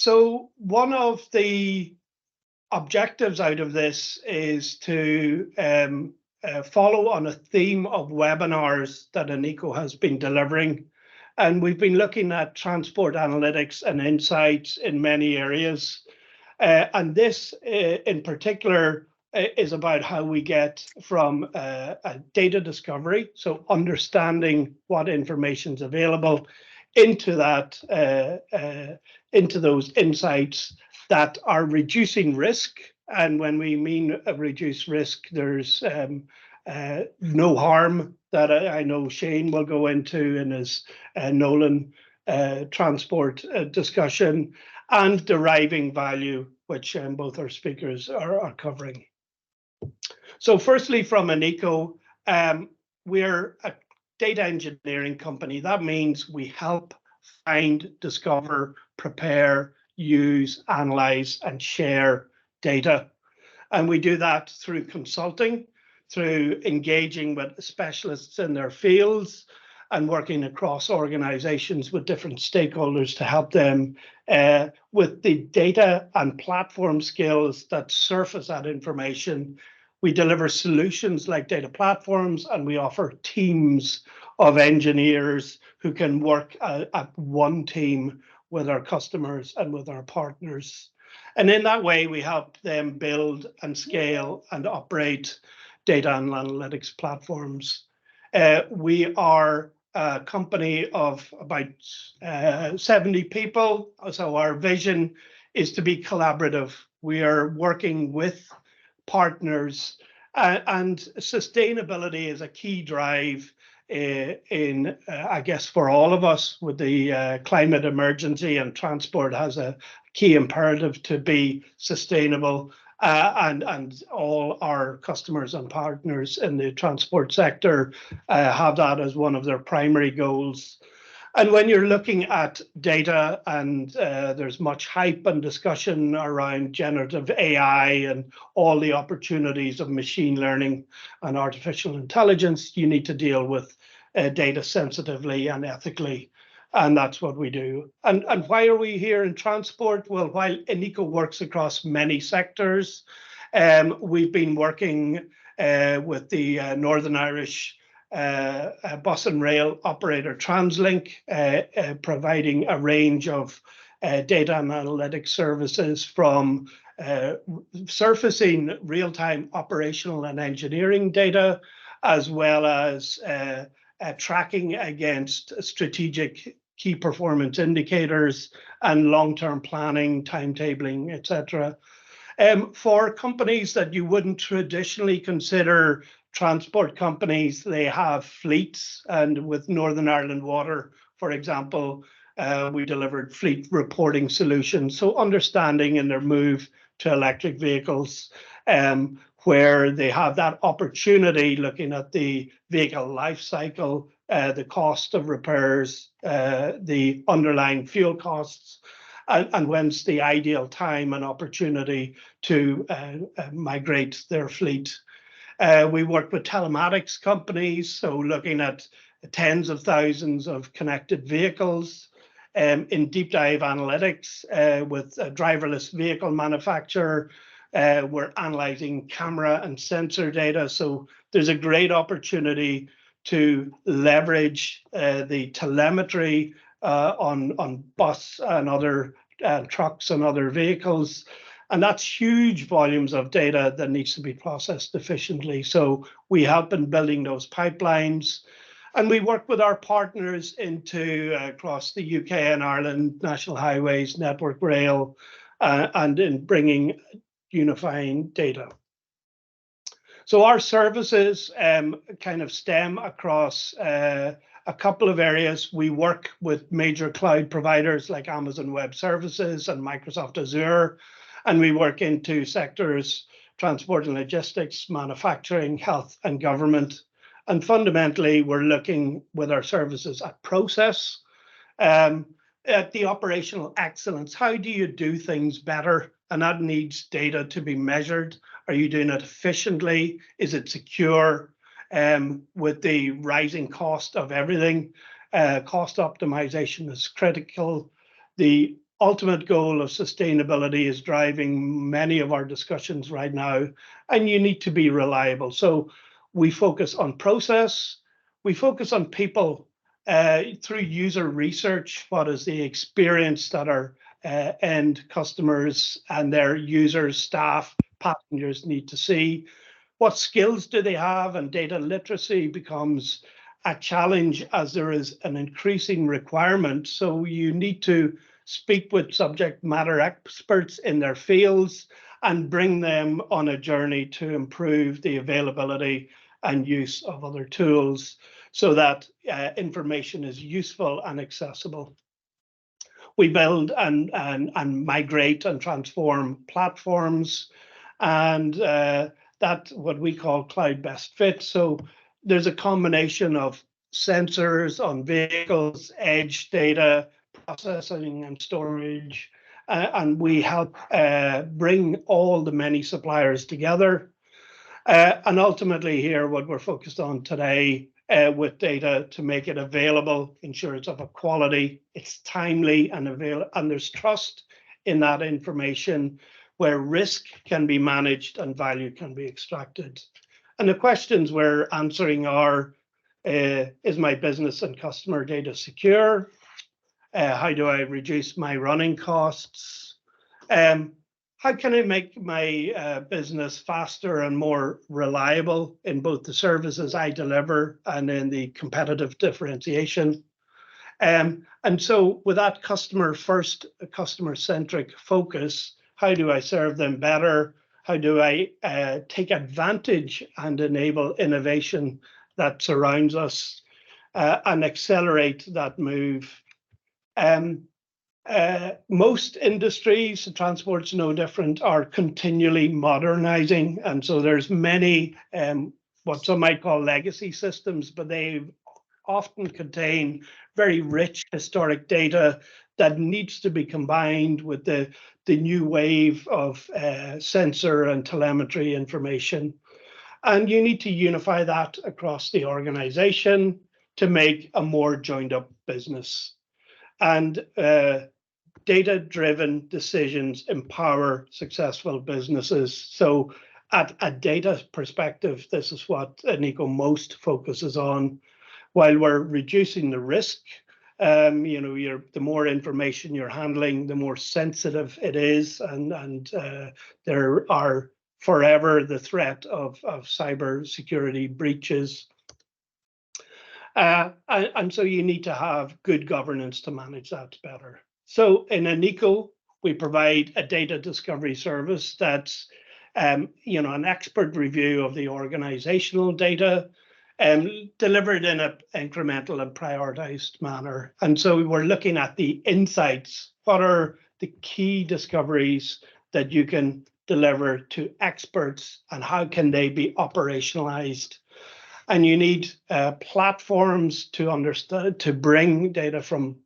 So one of the objectives out of this is to follow on a theme of webinars that Anico has been delivering. And we've been looking at transport analytics and insights in many areas. And this in particular is about how we get from a data discovery, so understanding what information is available, into those insights that are reducing risk. And when we mean a reduced risk, there's no harm that I know Shane will go into in his Nolan transport discussion, and deriving value, which both our speakers are covering. So firstly, from Anico, we're a data engineering company. That means we help find, discover, prepare, use, analyze, and share data. And we do that through consulting, through engaging with specialists in their fields, and working across organizations with different stakeholders to help them with the data and platform skills that surface that information. We deliver solutions like data platforms, and we offer teams of engineers who can work at one team with our customers and with our partners. And in that way, we help them build and scale and operate data and analytics platforms. We are a company of about 70 people. So our vision is to be collaborative. We are working with partners, and sustainability is a key drive in I guess, for all of us with the climate emergency, and transport has a key imperative to be sustainable. And all our customers and partners in the transport sector have that as one of their primary goals. And when you're looking at data, and there's much hype and discussion around generative AI and all the opportunities of machine learning and artificial intelligence, you need to deal with data sensitively and ethically. And that's what we do. And why are we here in transport? Well, while Anico works across many sectors, we've been working with the Northern Irish bus and rail operator TransLink, providing a range of data and analytics services, from surfacing real-time operational and engineering data, as well as tracking against strategic key performance indicators and long-term planning, timetabling, etc. For companies that you wouldn't traditionally consider transport companies, they have fleets. And with Northern Ireland Water, for example, we delivered fleet reporting solutions. So understanding in their move to electric vehicles, where they have that opportunity, looking at the vehicle life cycle, the cost of repairs, the underlying fuel costs, and when's the ideal time and opportunity to migrate their fleet. We work with telematics companies, so looking at tens of thousands of connected vehicles. In deep dive analytics with a driverless vehicle manufacturer, we're analyzing camera and sensor data. So there's a great opportunity to leverage the telemetry on bus and other trucks and other vehicles. And that's huge volumes of data that needs to be processed efficiently. So we have been building those pipelines. And we work with our partners across the UK and Ireland, National Highways, Network Rail, and in bringing unifying data. So our services kind of stem across a couple of areas. We work with major cloud providers like Amazon Web Services and Microsoft Azure, and we work into sectors, transport and logistics, manufacturing, health, and government. And fundamentally, we're looking with our services at process, at the operational excellence. How do you do things better? And that needs data to be measured. Are you doing it efficiently? Is it secure? With the rising cost of everything, cost optimization is critical. The ultimate goal of sustainability is driving many of our discussions right now, and you need to be reliable. So we focus on process, we focus on people through user research. What is the experience that our end customers and their users, staff, passengers need to see? What skills do they have? And data literacy becomes a challenge as there is an increasing requirement. So you need to speak with subject matter experts in their fields and bring them on a journey to improve the availability and use of other tools so that information is useful and accessible. We build and migrate and transform platforms, and that's what we call cloud best fit. So there's a combination of sensors on vehicles, edge data, processing and storage, and we help bring all the many suppliers together. And ultimately here, what we're focused on today with data to make it available, ensure it's of a quality, it's timely and there's trust in that information where risk can be managed and value can be extracted. And the questions we're answering are, is my business and customer data secure? How do I reduce my running costs? How can I make my business faster and more reliable in both the services I deliver and in the competitive differentiation? And so with that customer first, customer centric focus, how do I serve them better? How do I take advantage and enable innovation that surrounds us and accelerate that move? Most industries, transport's no different, are continually modernizing. And so there's many, what some might call legacy systems, but they often contain very rich historic data that needs to be combined with the new wave of sensor and telemetry information. And you need to unify that across the organization to make a more joined up business. And data-driven decisions empower successful businesses. So at a data perspective, this is what Nico most focuses on. While we're reducing the risk, the more information you're handling, the more sensitive it is, and there are forever the threat of cyber security breaches. And so you need to have good governance to manage that better. So in Anico, we provide a data discovery service that's an expert review of the organizational data delivered in an incremental and prioritized manner. And so we're looking at the insights. What are the key discoveries that you can deliver to experts and how can they be operationalized? And you need platforms to understand, to bring data from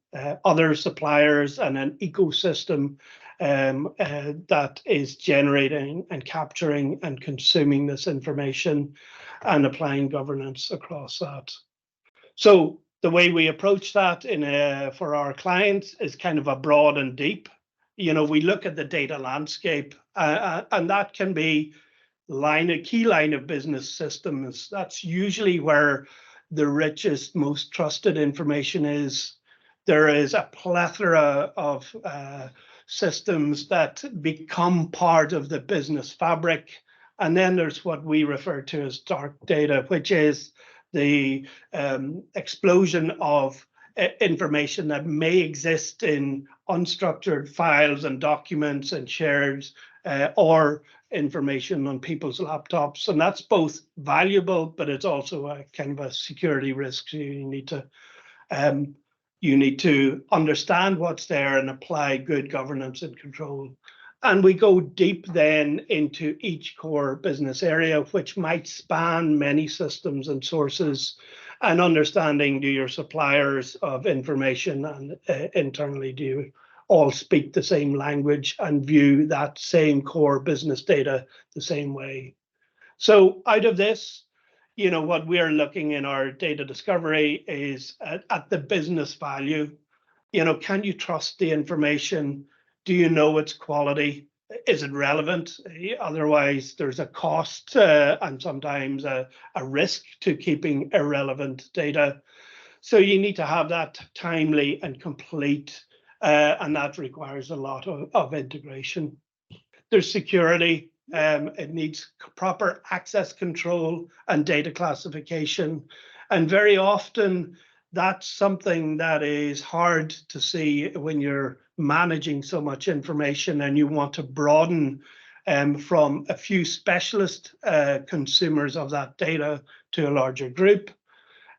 other suppliers and an ecosystem that is generating and capturing and consuming this information and applying governance across that. So the way we approach that for our clients is kind of a broad and deep. We look at the data landscape and that can be a key line of business systems. That's usually where the richest, most trusted information is. There is a plethora of systems that become part of the business fabric. And then there's what we refer to as dark data, which is the explosion of information that may exist in unstructured files and documents and shared or information on people's laptops. And that's both valuable, but it's also a kind of a security risk. So you need to understand what's there and apply good governance and control. And we go deep then into each core business area, which might span many systems and sources, and understanding, do your suppliers of information and internally, do you all speak the same language and view that same core business data the same way? So out of this, what we're looking in our data discovery is at the business value. can you trust the information? Do you know its quality? Is it relevant? Otherwise, there's a cost and sometimes a risk to keeping irrelevant data. So you need to have that timely and complete, and that requires a lot of integration. There's security. It needs proper access control and data classification. And very often, that's something that is hard to see when you're managing so much information and you want to broaden from a few specialist consumers of that data to a larger group.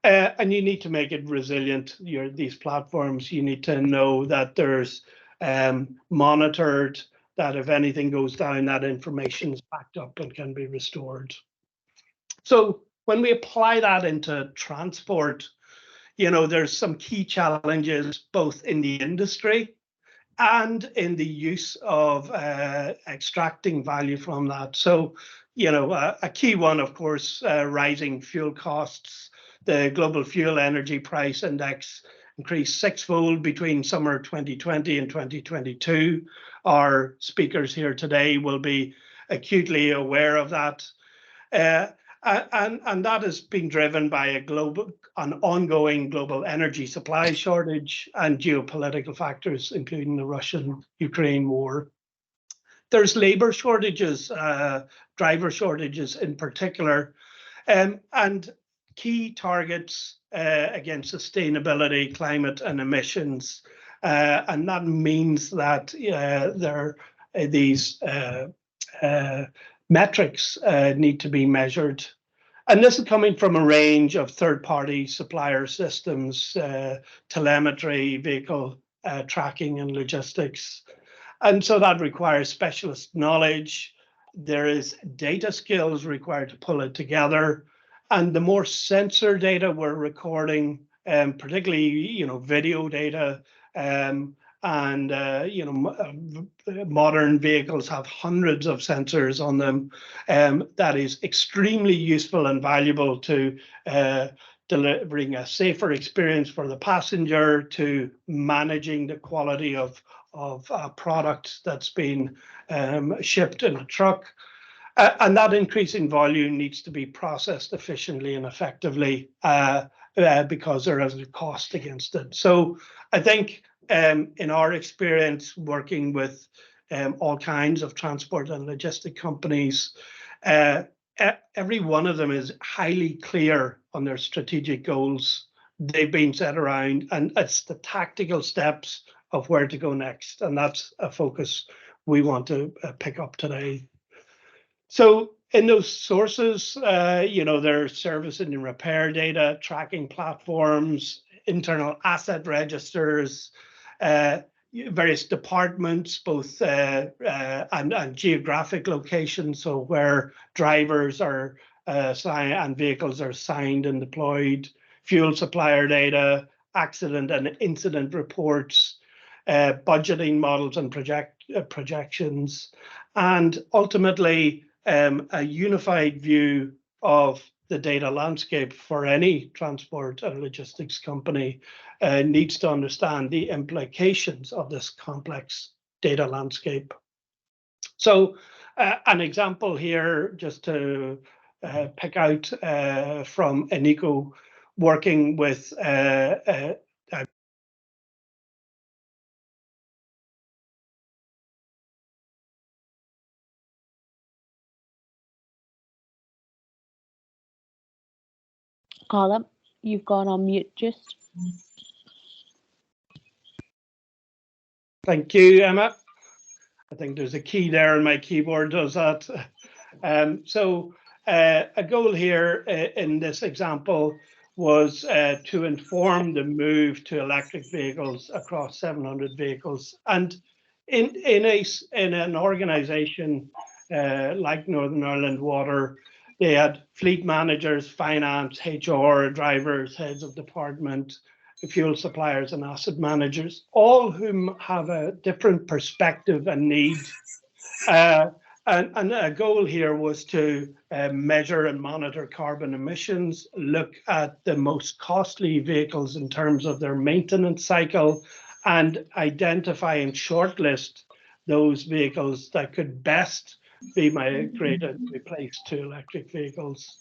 And you need to make it resilient. These platforms, you need to know that there's monitored, that if anything goes down, that information is backed up and can be restored. So when we apply that into transport, there's some key challenges both in the industry and in the use of extracting value from that. So, a key one, of course, rising fuel costs. The global fuel energy price index increased sixfold between summer 2020 and 2022. Our speakers here today will be acutely aware of that. And that has been driven by an ongoing global energy supply shortage and geopolitical factors, including the Russian-Ukraine war. There's labor shortages, driver shortages in particular, and key targets against sustainability, climate, and emissions. And that means that these metrics need to be measured. And this is coming from a range of third-party supplier systems, telemetry, vehicle tracking, and logistics. And so that requires specialist knowledge. There is data skills required to pull it together. And the more sensor data we're recording, particularly video data, modern vehicles have hundreds of sensors on them. That is extremely useful and valuable to delivering a safer experience for the passenger, to managing the quality of a product that's been shipped in a truck. And that increasing volume needs to be processed efficiently and effectively because there is a cost against it. So I think in our experience working with all kinds of transport and logistic companies, every one of them is highly clear on their strategic goals. They've been set around, and it's the tactical steps of where to go next. And that's a focus we want to pick up today. So in those sources, there's service and repair data, tracking platforms, internal asset registers, various departments, both and geographic locations, so where drivers are and vehicles are signed and deployed, fuel supplier data, accident and incident reports, budgeting models and projections, and ultimately a unified view of the data landscape for any transport and logistics company needs to understand the implications of this complex data landscape. So an example here, just to pick out from Eneco, working with Callum, you've gone on mute just. Thank you, Emma. I think there's a key there and my keyboard does that. So a goal here in this example was to inform the move to electric vehicles across 700 vehicles. And in an organization like Northern Ireland Water, they had fleet managers, finance, HR, drivers, heads of department, fuel suppliers and asset managers, all whom have a different perspective and need. And a goal here was to measure and monitor carbon emissions, look at the most costly vehicles in terms of their maintenance cycle, and identify and shortlist those vehicles that could best be migrated, replaced to electric vehicles.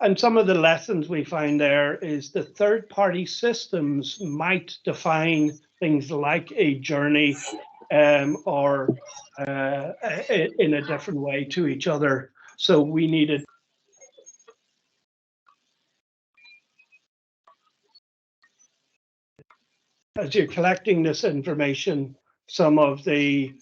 And some of the lessons we find there is the third-party systems might define things like a journey or in a different way to each other. So we needed, as you're collecting this information, some of the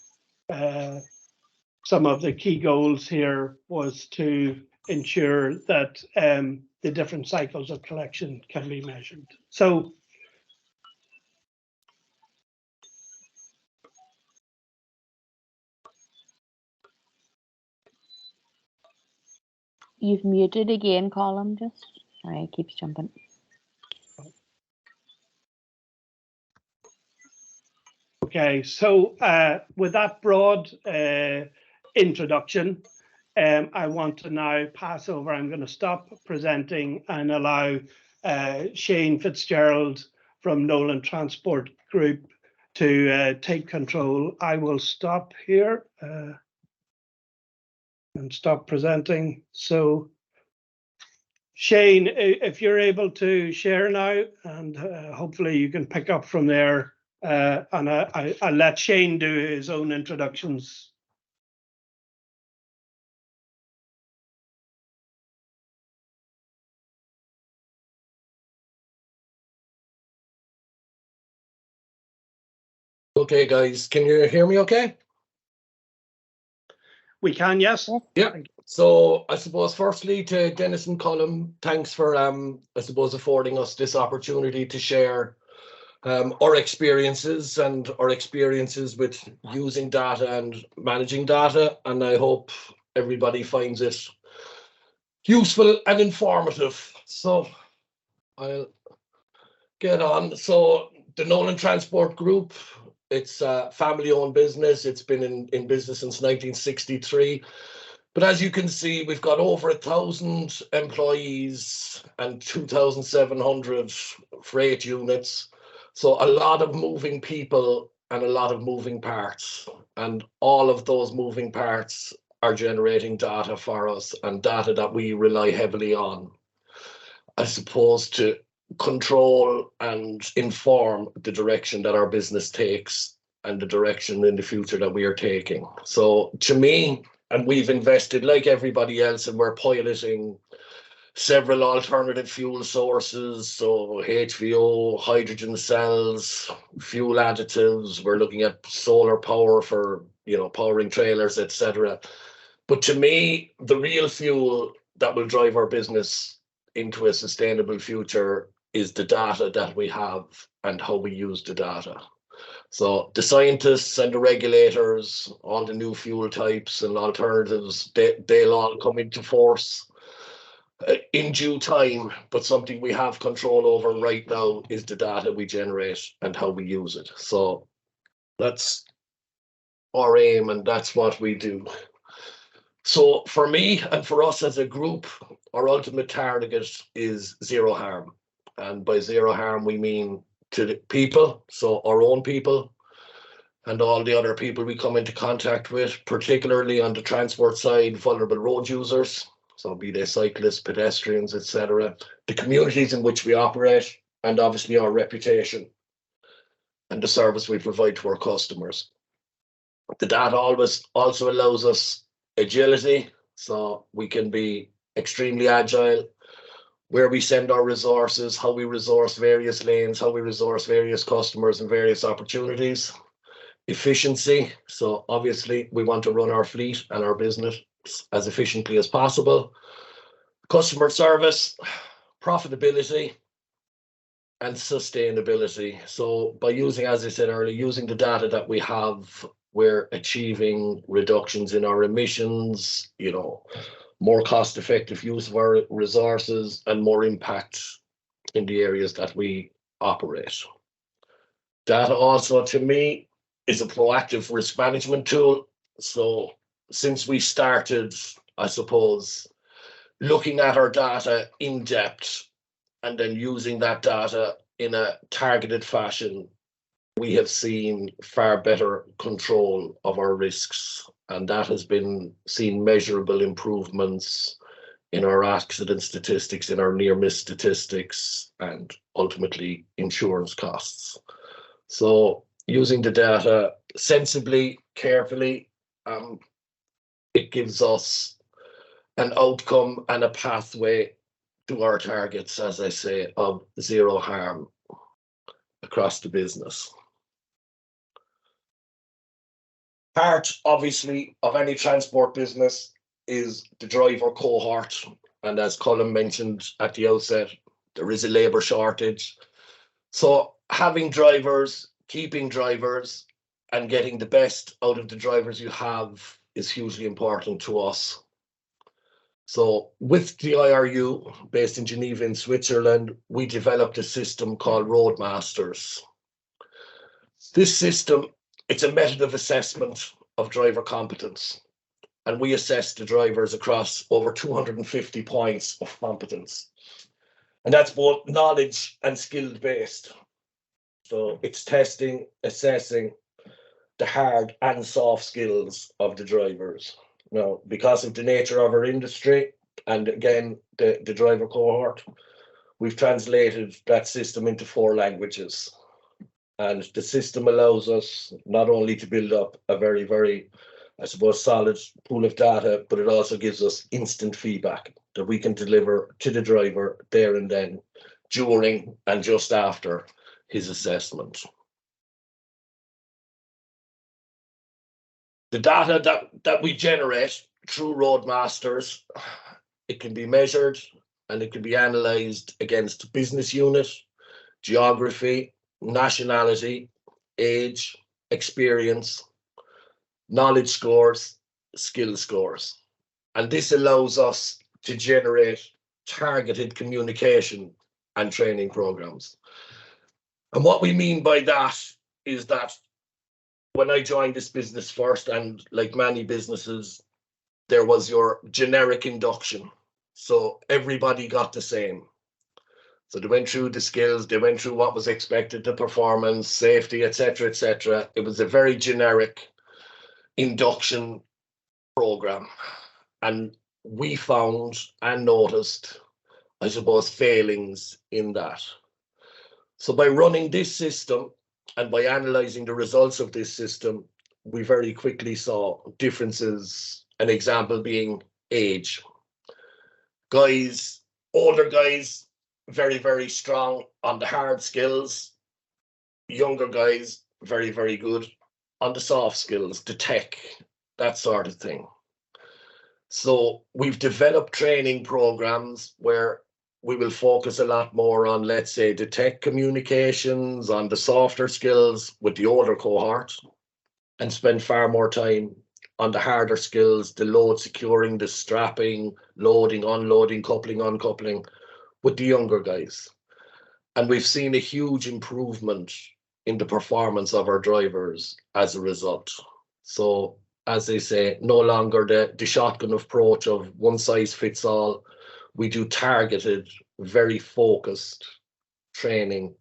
key goals here was to ensure that the different cycles of collection can be measured. So You've muted again, Colin, just. Sorry, it keeps jumping. okay, so with that broad introduction, I want to now pass over. I'm going to stop presenting and allow Shane Fitzgerald from Nolan Transport Group to take control. I will stop here and stop presenting. So Shane, if you're able to share now, and hopefully you can pick up from there, and I'll let Shane do his own introductions. Okay, guys, can you hear me okay? We can, yes. Yeah. So I suppose firstly to Dennis and Colin, thanks for I suppose affording us this opportunity to share our experiences with using data and managing data, and I hope everybody finds it useful and informative. So I'll get on. So the Nolan Transport Group, it's a family-owned business. It's been in business since 1963. But as you can see, we've got over 1,000 employees and 2,700 freight units. So a lot of moving people and a lot of moving parts. And all of those moving parts are generating data for us, and data that we rely heavily on, I suppose, to control and inform the direction that our business takes and the direction in the future that we are taking. So to me, and we've invested like everybody else, and we're piloting several alternative fuel sources, so HVO, hydrogen cells, fuel additives. We're looking at solar power for, powering trailers, etc. But to me, the real fuel that will drive our business into a sustainable future is the data that we have and how we use the data. So the scientists and the regulators, all the new fuel types and alternatives, they'll all come into force in due time, but something we have control over right now is the data we generate and how we use it. So that's our aim, and that's what we do. So for me and for us as a group, our ultimate target is zero harm. And by zero harm, we mean to the people, so our own people and all the other people we come into contact with, particularly on the transport side, vulnerable road users, so be they cyclists, pedestrians, etc., the communities in which we operate, and obviously our reputation and the service we provide to our customers. The data always also allows us agility, so we can be extremely agile where we send our resources, how we resource various lanes, how we resource various customers and various opportunities. Efficiency, so obviously we want to run our fleet and our business as efficiently as possible. Customer service, profitability, and sustainability. So by using, as I said earlier, using the data that we have, we're achieving reductions in our emissions, more cost-effective use of our resources, and more impact in the areas that we operate. Data also, to me, is a proactive risk management tool. So since we started, I suppose, looking at our data in depth and then using that data in a targeted fashion we have seen far better control of our risks, and that has been seen measurable improvements in our accident statistics, in our near miss statistics, and ultimately insurance costs. So using the data sensibly, carefully, it gives us an outcome and a pathway to our targets, as I say, of zero harm across the business. Part, obviously, of any transport business is the driver cohort. And as Colin mentioned at the outset, there is a labour shortage. So having drivers, keeping drivers, and getting the best out of the drivers you have is hugely important to us. So with the IRU, based in Geneva in Switzerland, we developed a system called Roadmasters. This system, it's a method of assessment of driver competence. And we assess the drivers across over 250 points of competence. And that's both knowledge and skill based. So it's testing, assessing the hard and soft skills of the drivers. Now, because of the nature of our industry, and again, the driver cohort, we've translated that system into 4 languages. And the system allows us not only to build up a very, very, I suppose, solid pool of data, but it also gives us instant feedback that we can deliver to the driver there and then, during and just after his assessment. The data that we generate through Roadmasters, it can be measured and it can be analysed against business unit, geography, nationality, age, experience, knowledge scores, skill scores. And this allows us to generate targeted communication and training programs. And what we mean by that is that when I joined this business first, and like many businesses, there was your generic induction. So everybody got the same. So they went through the skills, they went through what was expected, the performance, safety, etc., etc. It was a very generic induction program. And we found and noticed, I suppose, failings in that. So by running this system and by analysing the results of this system, we very quickly saw differences, an example being age. Guys, older guys, very, very strong on the hard skills. Younger guys, very, very good on the soft skills, the tech, that sort of thing. So we've developed training programs where we will focus a lot more on, let's say, the tech communications, on the softer skills with the older cohort, and spend far more time on the harder skills, the load securing, the strapping, loading, unloading, coupling, uncoupling with the younger guys. And we've seen a huge improvement in the performance of our drivers as a result. So, as they say, no longer the shotgun approach of one size fits all. We do targeted, very focused training,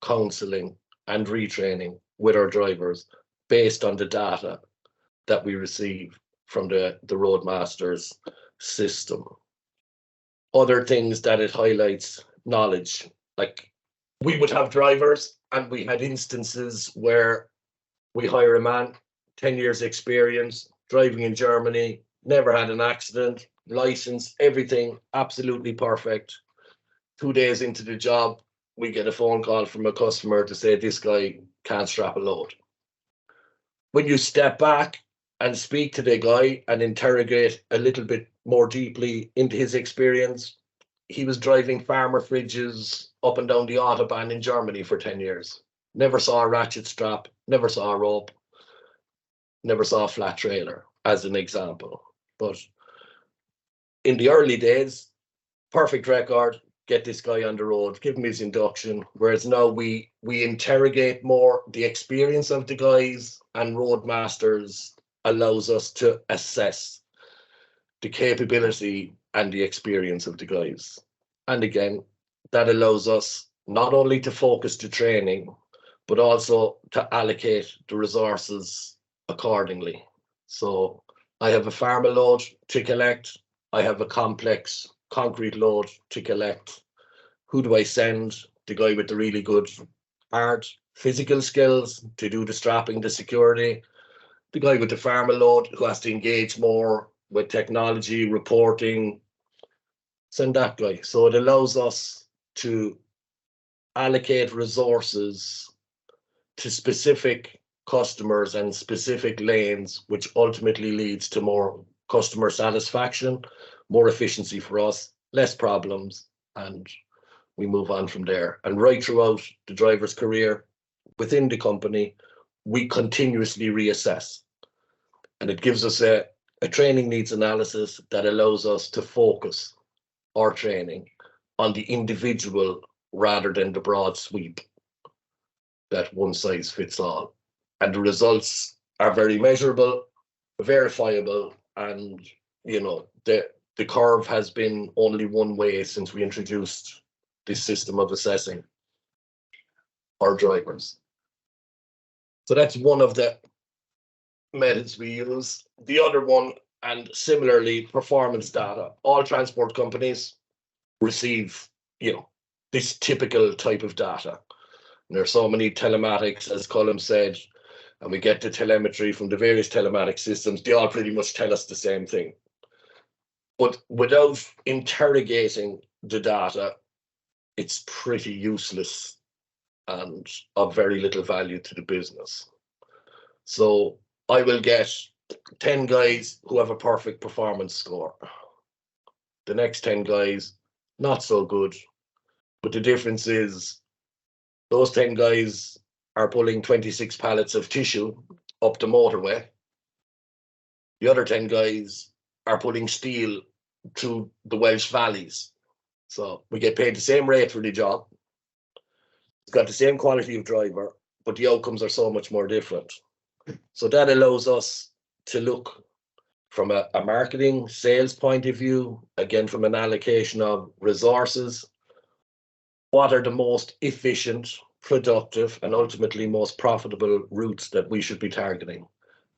counselling, and retraining with our drivers based on the data that we receive from the Roadmasters system. Other things that it highlights, knowledge. Like, we would have drivers, and we had instances where we hire a man, 10 years experience, driving in Germany, never had an accident, license, everything absolutely perfect. 2 days into the job, we get a phone call from a customer to say this guy can't strap a load. When you step back and speak to the guy and interrogate a little bit more deeply into his experience, he was driving farmer fridges up and down the Autobahn in Germany for 10 years. Never saw a ratchet strap, never saw a rope, never saw a flat trailer, as an example. But in the early days, perfect record, get this guy on the road, give him his induction. Whereas now we interrogate more the experience of the guys, and Roadmasters allows us to assess the capability and the experience of the guys. And again, that allows us not only to focus the training, but also to allocate the resources accordingly. So I have a pharma load to collect. I have a complex concrete load to collect. Who do I send? The guy with the really good hard physical skills to do the strapping, the security. The guy with the pharma load who has to engage more with technology, reporting. Send that guy. So it allows us to allocate resources to specific customers and specific lanes, which ultimately leads to more customer satisfaction, more efficiency for us, less problems, and we move on from there. And right throughout the driver's career within the company, we continuously reassess. And it gives us a training needs analysis that allows us to focus our training on the individual rather than the broad sweep that one size fits all. And the results are very measurable, verifiable, and the curve has been only one way since we introduced this system of assessing our drivers. So that's one of the methods we use. The other one, and similarly, performance data. All transport companies receive, this typical type of data. And there are so many telematics, as Colm said, and we get the telemetry from the various telematic systems. They all pretty much tell us the same thing. But without interrogating the data, it's pretty useless and of very little value to the business. So I will get 10 guys who have a perfect performance score. The next 10 guys, not so good. But the difference is those 10 guys are pulling 26 pallets of tissue up the motorway. The other 10 guys are pulling steel through the Welsh valleys. So we get paid the same rate for the job. It's got the same quality of driver, but the outcomes are so much more different. So that allows us to look from a marketing sales point of view, again, from an allocation of resources, what are the most efficient, productive, and ultimately most profitable routes that we should be targeting,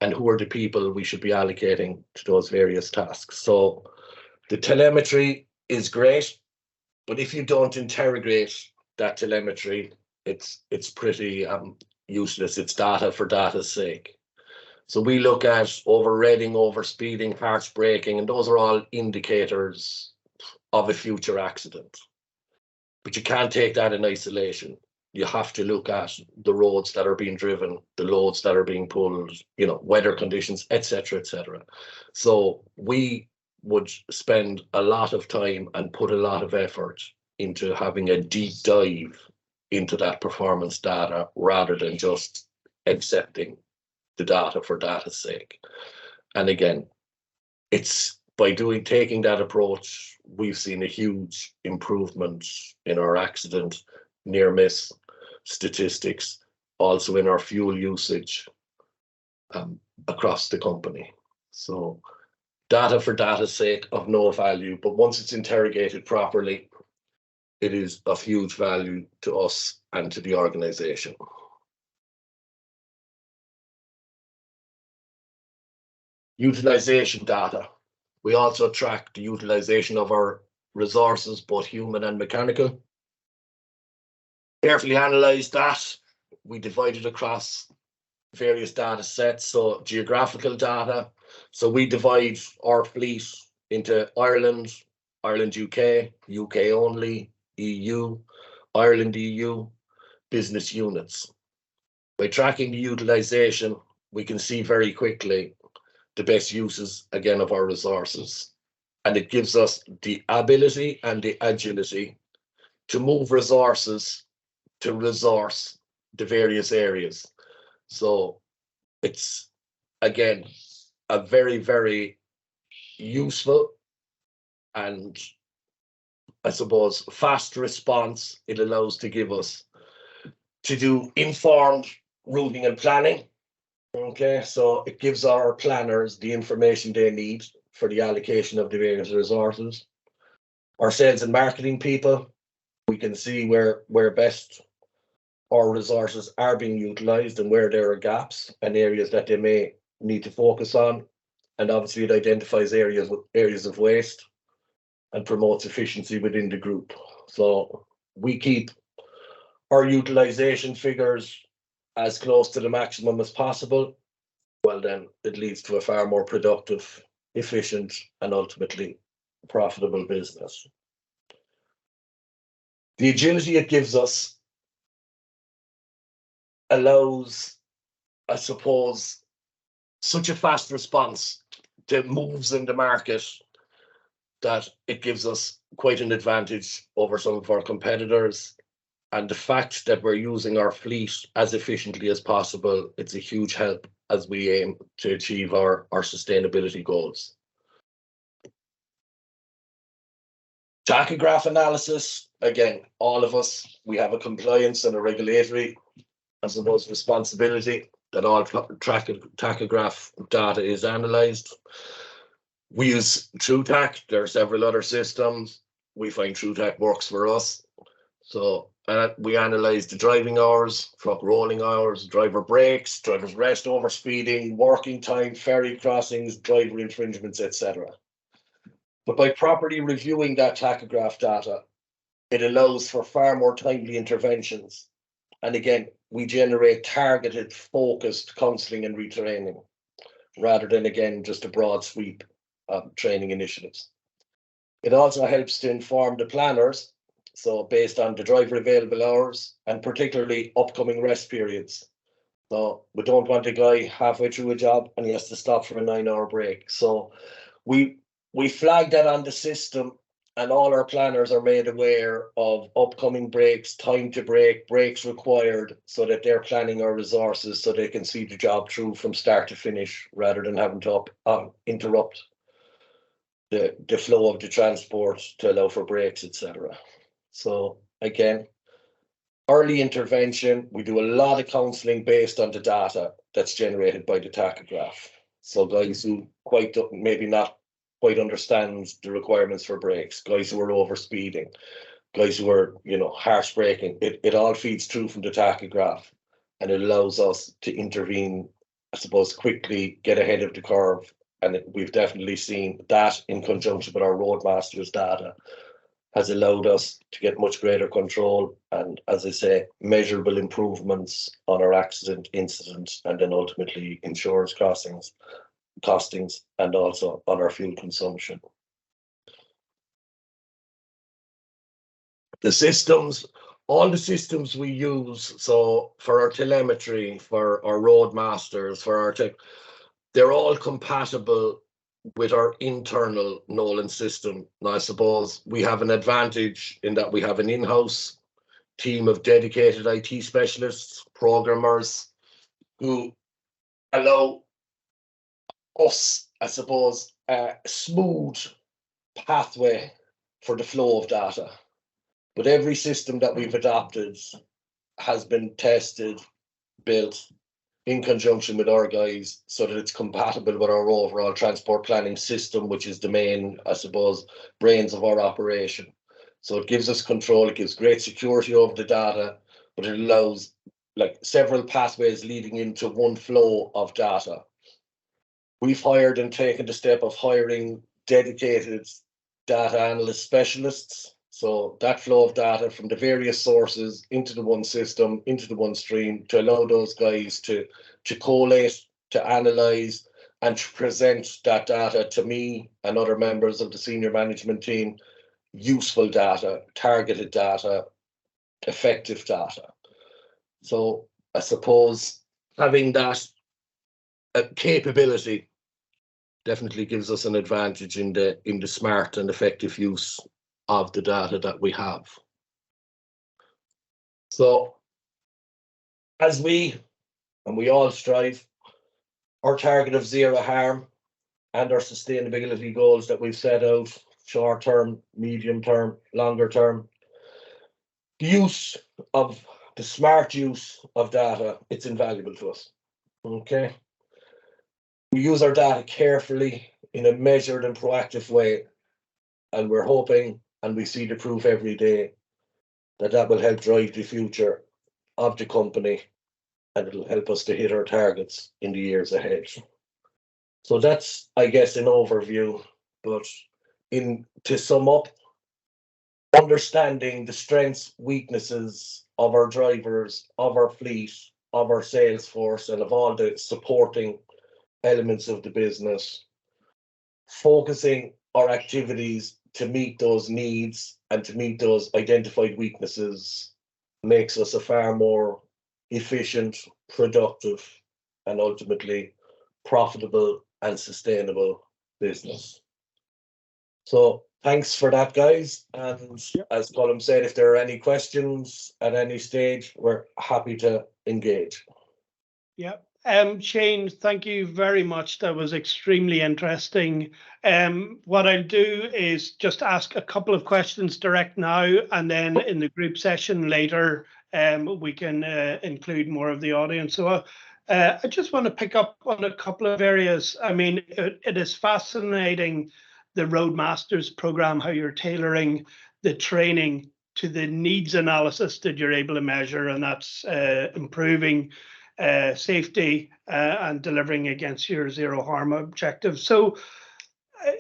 and who are the people we should be allocating to those various tasks. So the telemetry is great, but if you don't interrogate that telemetry, it's pretty useless. It's data for data's sake. So we look at overrating, overspeeding, parts braking, and those are all indicators of a future accident. But you can't take that in isolation. You have to look at the roads that are being driven, the loads that are being pulled, weather conditions, etc., etc. So we would spend a lot of time and put a lot of effort into having a deep dive into that performance data rather than just accepting the data for data's sake. And again, it's by taking that approach, we've seen a huge improvement in our accident near miss statistics, also in our fuel usage across the company. So data for data's sake of no value, but once it's interrogated properly, it is of huge value to us and to the organization. Utilization data. We also track the utilization of our resources, both human and mechanical. Carefully analyze that. We divide it across various data sets. So geographical data. So we divide our fleet into Ireland, UK, UK only, EU, Ireland, EU, business units. By tracking the utilization, we can see very quickly the best uses, again, of our resources. And it gives us the ability and the agility to move resources to resource the various areas. So it's, again, a very, very useful and, I suppose, fast response it allows to give us to do informed routing and planning. Okay, so it gives our planners the information they need for the allocation of the various resources. Our sales and marketing people, we can see where best our resources are being utilised and where there are gaps and areas that they may need to focus on. And obviously it identifies areas of waste and promotes efficiency within the group. So we keep our utilisation figures as close to the maximum as possible. Well, then it leads to a far more productive, efficient, and ultimately profitable business. The agility it gives us allows, I suppose, such a fast response to moves in the market that it gives us quite an advantage over some of our competitors. And the fact that we're using our fleet as efficiently as possible, it's a huge help as we aim to achieve our sustainability goals. Tachograph analysis, again, all of us, we have a compliance and a regulatory, I suppose, responsibility that all tachograph data is analysed. We use TrueTach. There are several other systems. We find TrueTach works for us. So we analyse the driving hours, truck rolling hours, driver breaks, driver's rest, overspeeding, working time, ferry crossings, driver infringements, etc. But by properly reviewing that tachograph data, it allows for far more timely interventions. And again, we generate targeted, focused counselling and retraining, rather than, again, just a broad sweep of training initiatives. It also helps to inform the planners, so based on the driver available hours and particularly upcoming rest periods. So we don't want a guy halfway through a job and he has to stop for a 9-hour break. So we flag that on the system, and all our planners are made aware of upcoming breaks, time to break, breaks required, so that they're planning our resources so they can see the job through from start to finish, rather than having to interrupt the flow of the transport to allow for breaks, etc. So again, early intervention, we do a lot of counselling based on the data that's generated by the tachograph. So guys who maybe not quite understands the requirements for brakes, guys who are over speeding, guys who are, harsh braking, it all feeds through from the tachograph, and it allows us to intervene, I suppose, quickly, get ahead of the curve. And we've definitely seen that in conjunction with our Roadmasters data has allowed us to get much greater control and, as I say, measurable improvements on our accident incidents and then ultimately insurance costings, and also on our fuel consumption. The systems, all the systems we use, so for our telemetry, for our Roadmasters, for our tech, they're all compatible with our internal Nolan system. Now, I suppose we have an advantage in that we have an in-house team of dedicated IT specialists, programmers, who allow us, I suppose, a smooth pathway for the flow of data. But every system that we've adopted has been tested, built in conjunction with our guys so that it's compatible with our overall transport planning system, which is the main, I suppose, brains of our operation. So it gives us control, it gives great security over the data, but it allows several pathways leading into one flow of data. We've hired and taken the step of hiring dedicated data analyst specialists. So that flow of data from the various sources into the one system, into the one stream, to allow those guys to collate, to analyze, and to present that data to me and other members of the senior management team. Useful data, targeted data, effective data. So I suppose having that capability definitely gives us an advantage in the smart and effective use of the data that we have. So as we all strive, our target of zero harm and our sustainability goals that we've set out, short term, medium term, longer term, the smart use of data, it's invaluable to us. Okay. We use our data carefully in a measured and proactive way, and we're hoping, and we see the proof every day, that will help drive the future of the company, and it'll help us to hit our targets in the years ahead. So that's, I guess, an overview. But to sum up, understanding the strengths, weaknesses of our drivers, of our fleet, of our sales force, and of all the supporting elements of the business, focusing our activities to meet those needs and to meet those identified weaknesses makes us a far more efficient, productive, and ultimately profitable and sustainable business. So thanks for that, guys. And as Colm said, if there are any questions at any stage, we're happy to engage. Yeah. Shane, thank you very much. That was extremely interesting. What I'll do is just ask a couple of questions direct now, and then in the group session later, we can include more of the audience. So I just want to pick up on a couple of areas. I mean, it is fascinating, the Roadmasters program, how you're tailoring the training to the needs analysis that you're able to measure, and that's improving safety and delivering against your zero harm objective. So,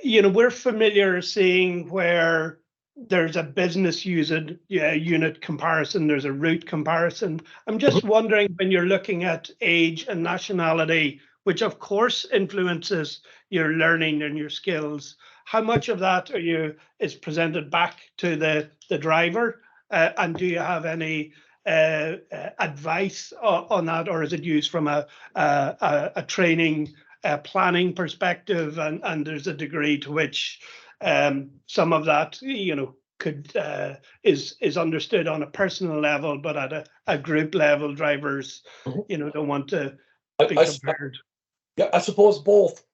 we're familiar seeing where there's a business unit comparison, there's a route comparison. I'm just wondering, when you're looking at age and nationality, which of course influences your learning and your skills, how much of that is presented back to the driver? And do you have any advice on that, or is it used from a training planning perspective, and there's a degree to which some of that is understood on a personal level, but at a group level, drivers don't want to be compared? I suppose both,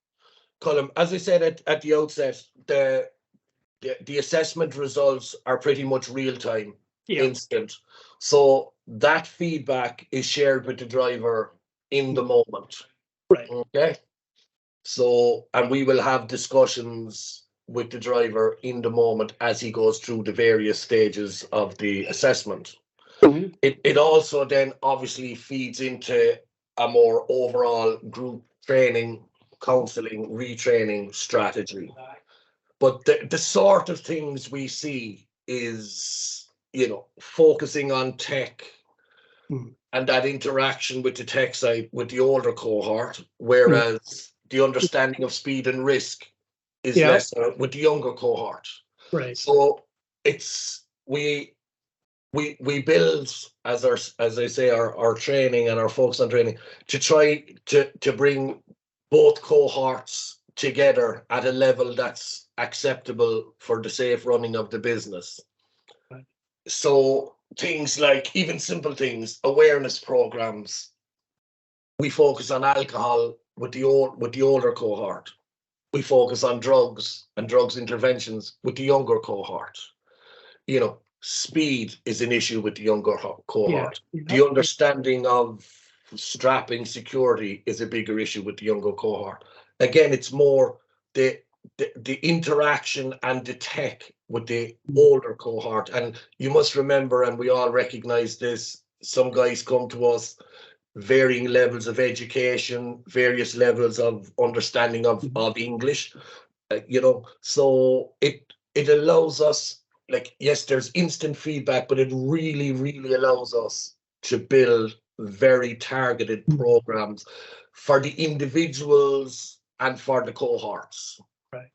Colm. As I said at the outset, the assessment results are pretty much real time, instant. So that feedback is shared with the driver in the moment. Right. Okay. So, and we will have discussions with the driver in the moment as he goes through the various stages of the assessment. It also then obviously feeds into a more overall group training, counseling, retraining strategy. But the sort of things we see is, focusing on tech and that interaction with the tech side with the older cohort, whereas the understanding of speed and risk is less with the younger cohort. Right. So it's we build, as I say, our training and our focus on training to try to bring both cohorts together at a level that's acceptable for the safe running of the business. Right. So things like, even simple things, awareness programs. We focus on alcohol with the older cohort. We focus on drugs and drugs interventions with the younger cohort. Speed is an issue with the younger cohort. The understanding of strapping security is a bigger issue with the younger cohort. Again, it's more the interaction and the tech with the older cohort. And you must remember, and we all recognize this, some guys come to us varying levels of education, various levels of understanding of English, so it allows us, yes, there's instant feedback, but it really, really allows us to build very targeted programs for the individuals and for the cohorts. Right.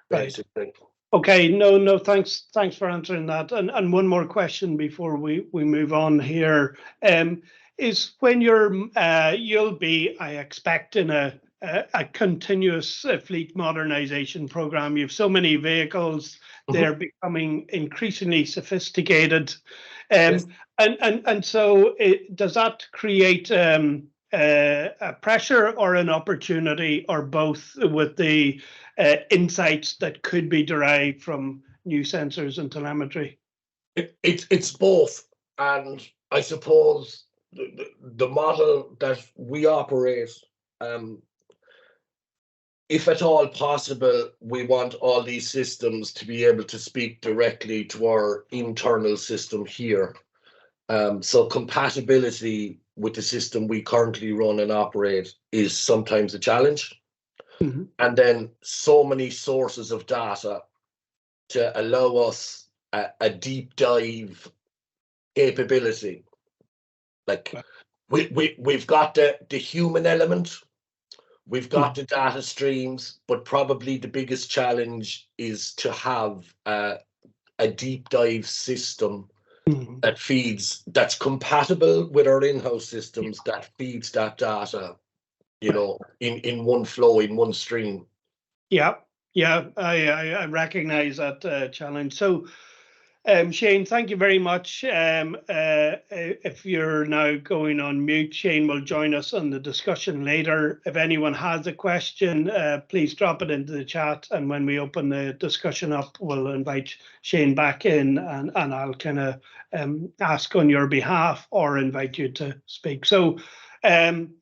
Basically. Okay, no, thanks for answering that. And one more question before we move on here, is when you'll be, I expect, in a continuous fleet modernization program. You have so many vehicles, they're becoming increasingly sophisticated. Yes. And so does that create a pressure or an opportunity, or both, with the insights that could be derived from new sensors and telemetry? It's both. And I suppose the model that we operate, if at all possible, we want all these systems to be able to speak directly to our internal system here. So compatibility with the system we currently run and operate is sometimes a challenge. Mhm. And then so many sources of data to allow us a deep dive capability. Like we've got the human element, we've got the data streams, but probably the biggest challenge is to have a deep dive system that's compatible with our in-house systems, that feeds that data, you know, in one flow, in one stream. Yeah, I recognize that challenge. So, Shane, thank you very much. If you're now going on mute, Shane will join us on the discussion later. If anyone has a question, please drop it into the chat, and when we open the discussion up, we'll invite Shane back in, and I'll kind of ask on your behalf or invite you to speak. So, I'm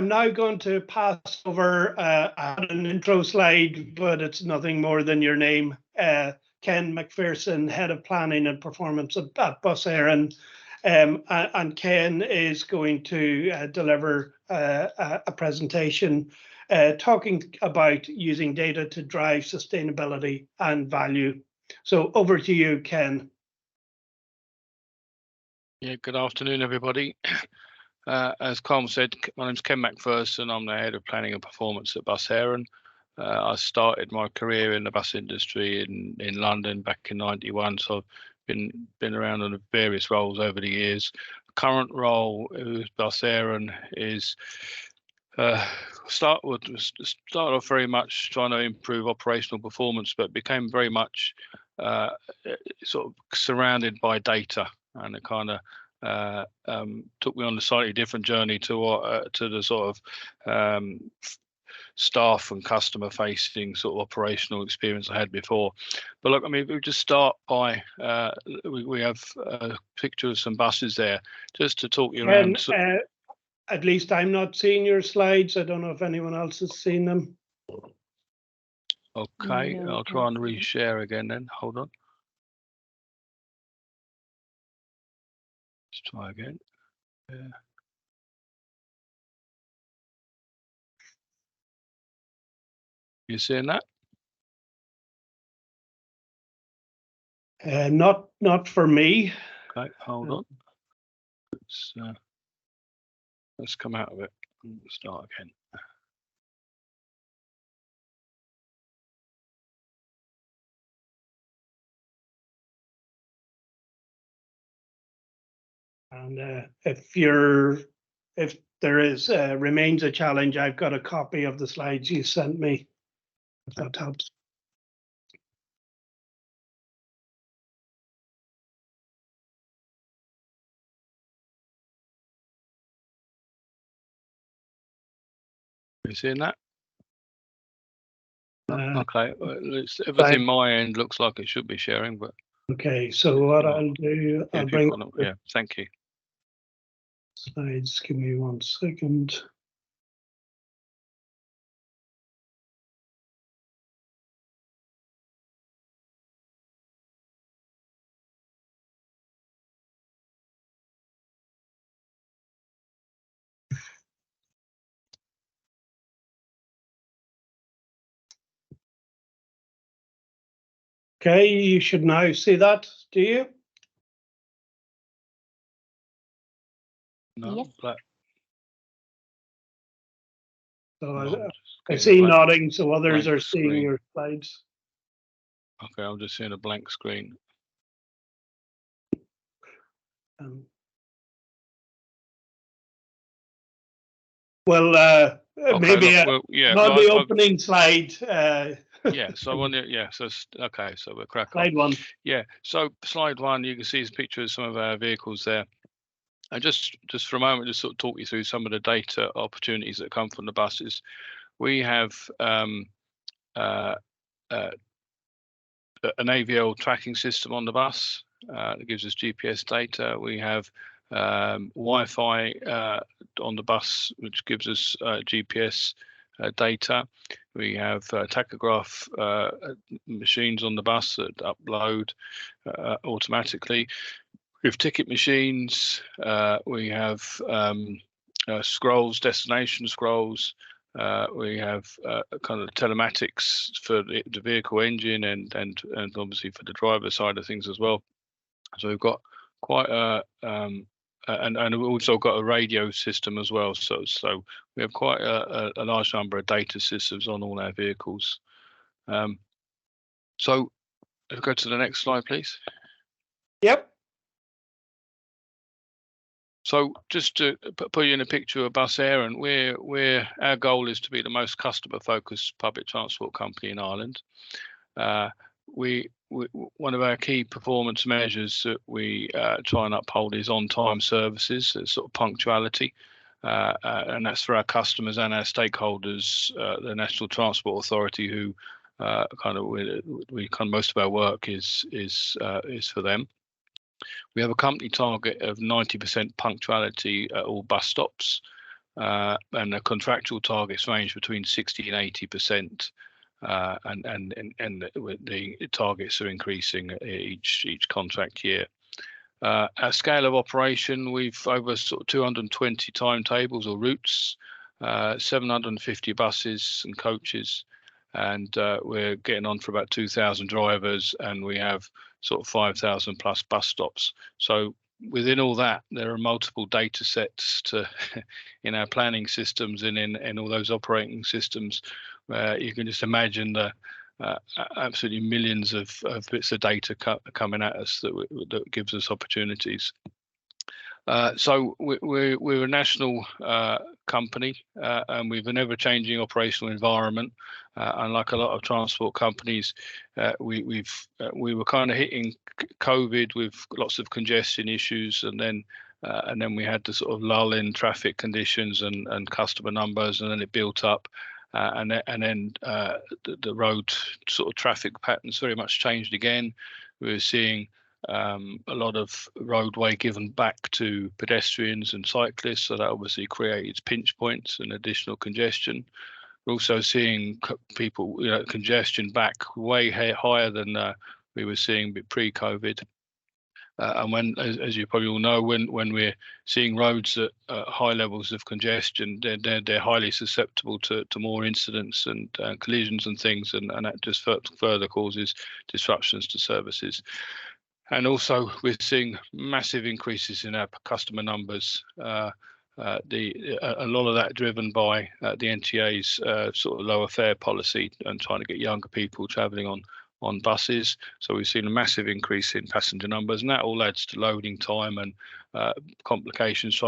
now going to pass over an intro slide, but it's nothing more than your name. Ken McPherson, Head of Planning and Performance at Bus Éireann. And Ken is going to deliver a presentation talking about using data to drive sustainability and value. So over to you, Ken. Yeah, good afternoon, everybody. As Colm said, my name's Ken McPherson. I'm the Head of Planning and Performance at Bus Éireann. I started my career in the bus industry in London back in '91, so I've been around in various roles over the years. Current role with Bus Éireann is started off very much trying to improve operational performance, but became very much sort of surrounded by data, and it kind of took me on a slightly different journey to the sort of staff and customer facing sort of operational experience I had before. But look, I mean, we just start by we have a picture of some buses there just to talk you around. At least I'm not seeing your slides. I don't know if anyone else has seen them. Okay, No, I'll try and reshare again then. Hold on. Let's try again. Yeah. You seeing that? Not for me. Okay, hold on. Let's come out of it and start again. And if there is remains a challenge, I've got a copy of the slides you sent me, if that helps. You seeing that? Okay, well, everything fine. my end looks like it should be sharing, but Okay, so what I'll do, I'll bring up the yeah, thank you. slides. Give me 1 second. Okay, you should now see that, do you? No, yes. black. So No, I see nodding, so others blank are seeing screen. your slides. Okay, I'm just seeing a blank screen. Well, Okay, maybe look, well, yeah, not well, the opening slide. Yeah, so on the, yeah, so okay, so we'll crack on. Slide 1. Yeah, so slide 1, you can see a picture of some of our vehicles there. And just for a moment, just sort of talk you through some of the data opportunities that come from the buses. We have an AVL tracking system on the bus that gives us GPS data. We have Wi-Fi on the bus, which gives us GPS data. We have tachograph machines on the bus that upload automatically. have ticket machines. We have scrolls, destination scrolls. We have kind of telematics for the vehicle engine and obviously for the driver side of things as well. So we've got quite a and we've also got a radio system as well. So we have quite a large number of data systems on all our vehicles. So if we go to the next slide, please. Yep. So just to put you in a picture of Bus Air, and our goal is to be the most customer-focused public transport company in Ireland. One of our key performance measures that we try and uphold is on-time services, sort of punctuality, and that's for our customers and our stakeholders, the National Transport Authority, who most of our work is for them. We have a company target of 90% punctuality at all bus stops, and the contractual targets range between 60 and 80%, and the targets are increasing each contract year. Our scale of operation, we've over sort of 220 timetables or routes, 750 buses and coaches, and we're getting on for about 2,000 drivers, and we have sort of 5,000 plus bus stops. So within all that, there are multiple data sets in our planning systems and in all those operating systems, where you can just imagine the absolutely millions of bits of data coming at us that gives us opportunities. So we're a national company, and we've an ever-changing operational environment. Unlike a lot of transport companies, we were kind of hitting COVID with lots of congestion issues, and then we had the sort of lull in traffic conditions and customer numbers, and then it built up, and then the road sort of traffic patterns very much changed again. We were seeing a lot of roadway given back to pedestrians and cyclists, so that obviously created pinch points and additional congestion. We're also seeing people, congestion back way higher than we were seeing pre-COVID. And when, as you probably all know, when we're seeing roads at high levels of congestion, they're highly susceptible to more incidents and collisions and things, and that just further causes disruptions to services. And also, we're seeing massive increases in our customer numbers. A lot of that driven by the NTA's sort of lower fare policy and trying to get younger people travelling on buses. So we've seen a massive increase in passenger numbers, and that all adds to loading time and complications,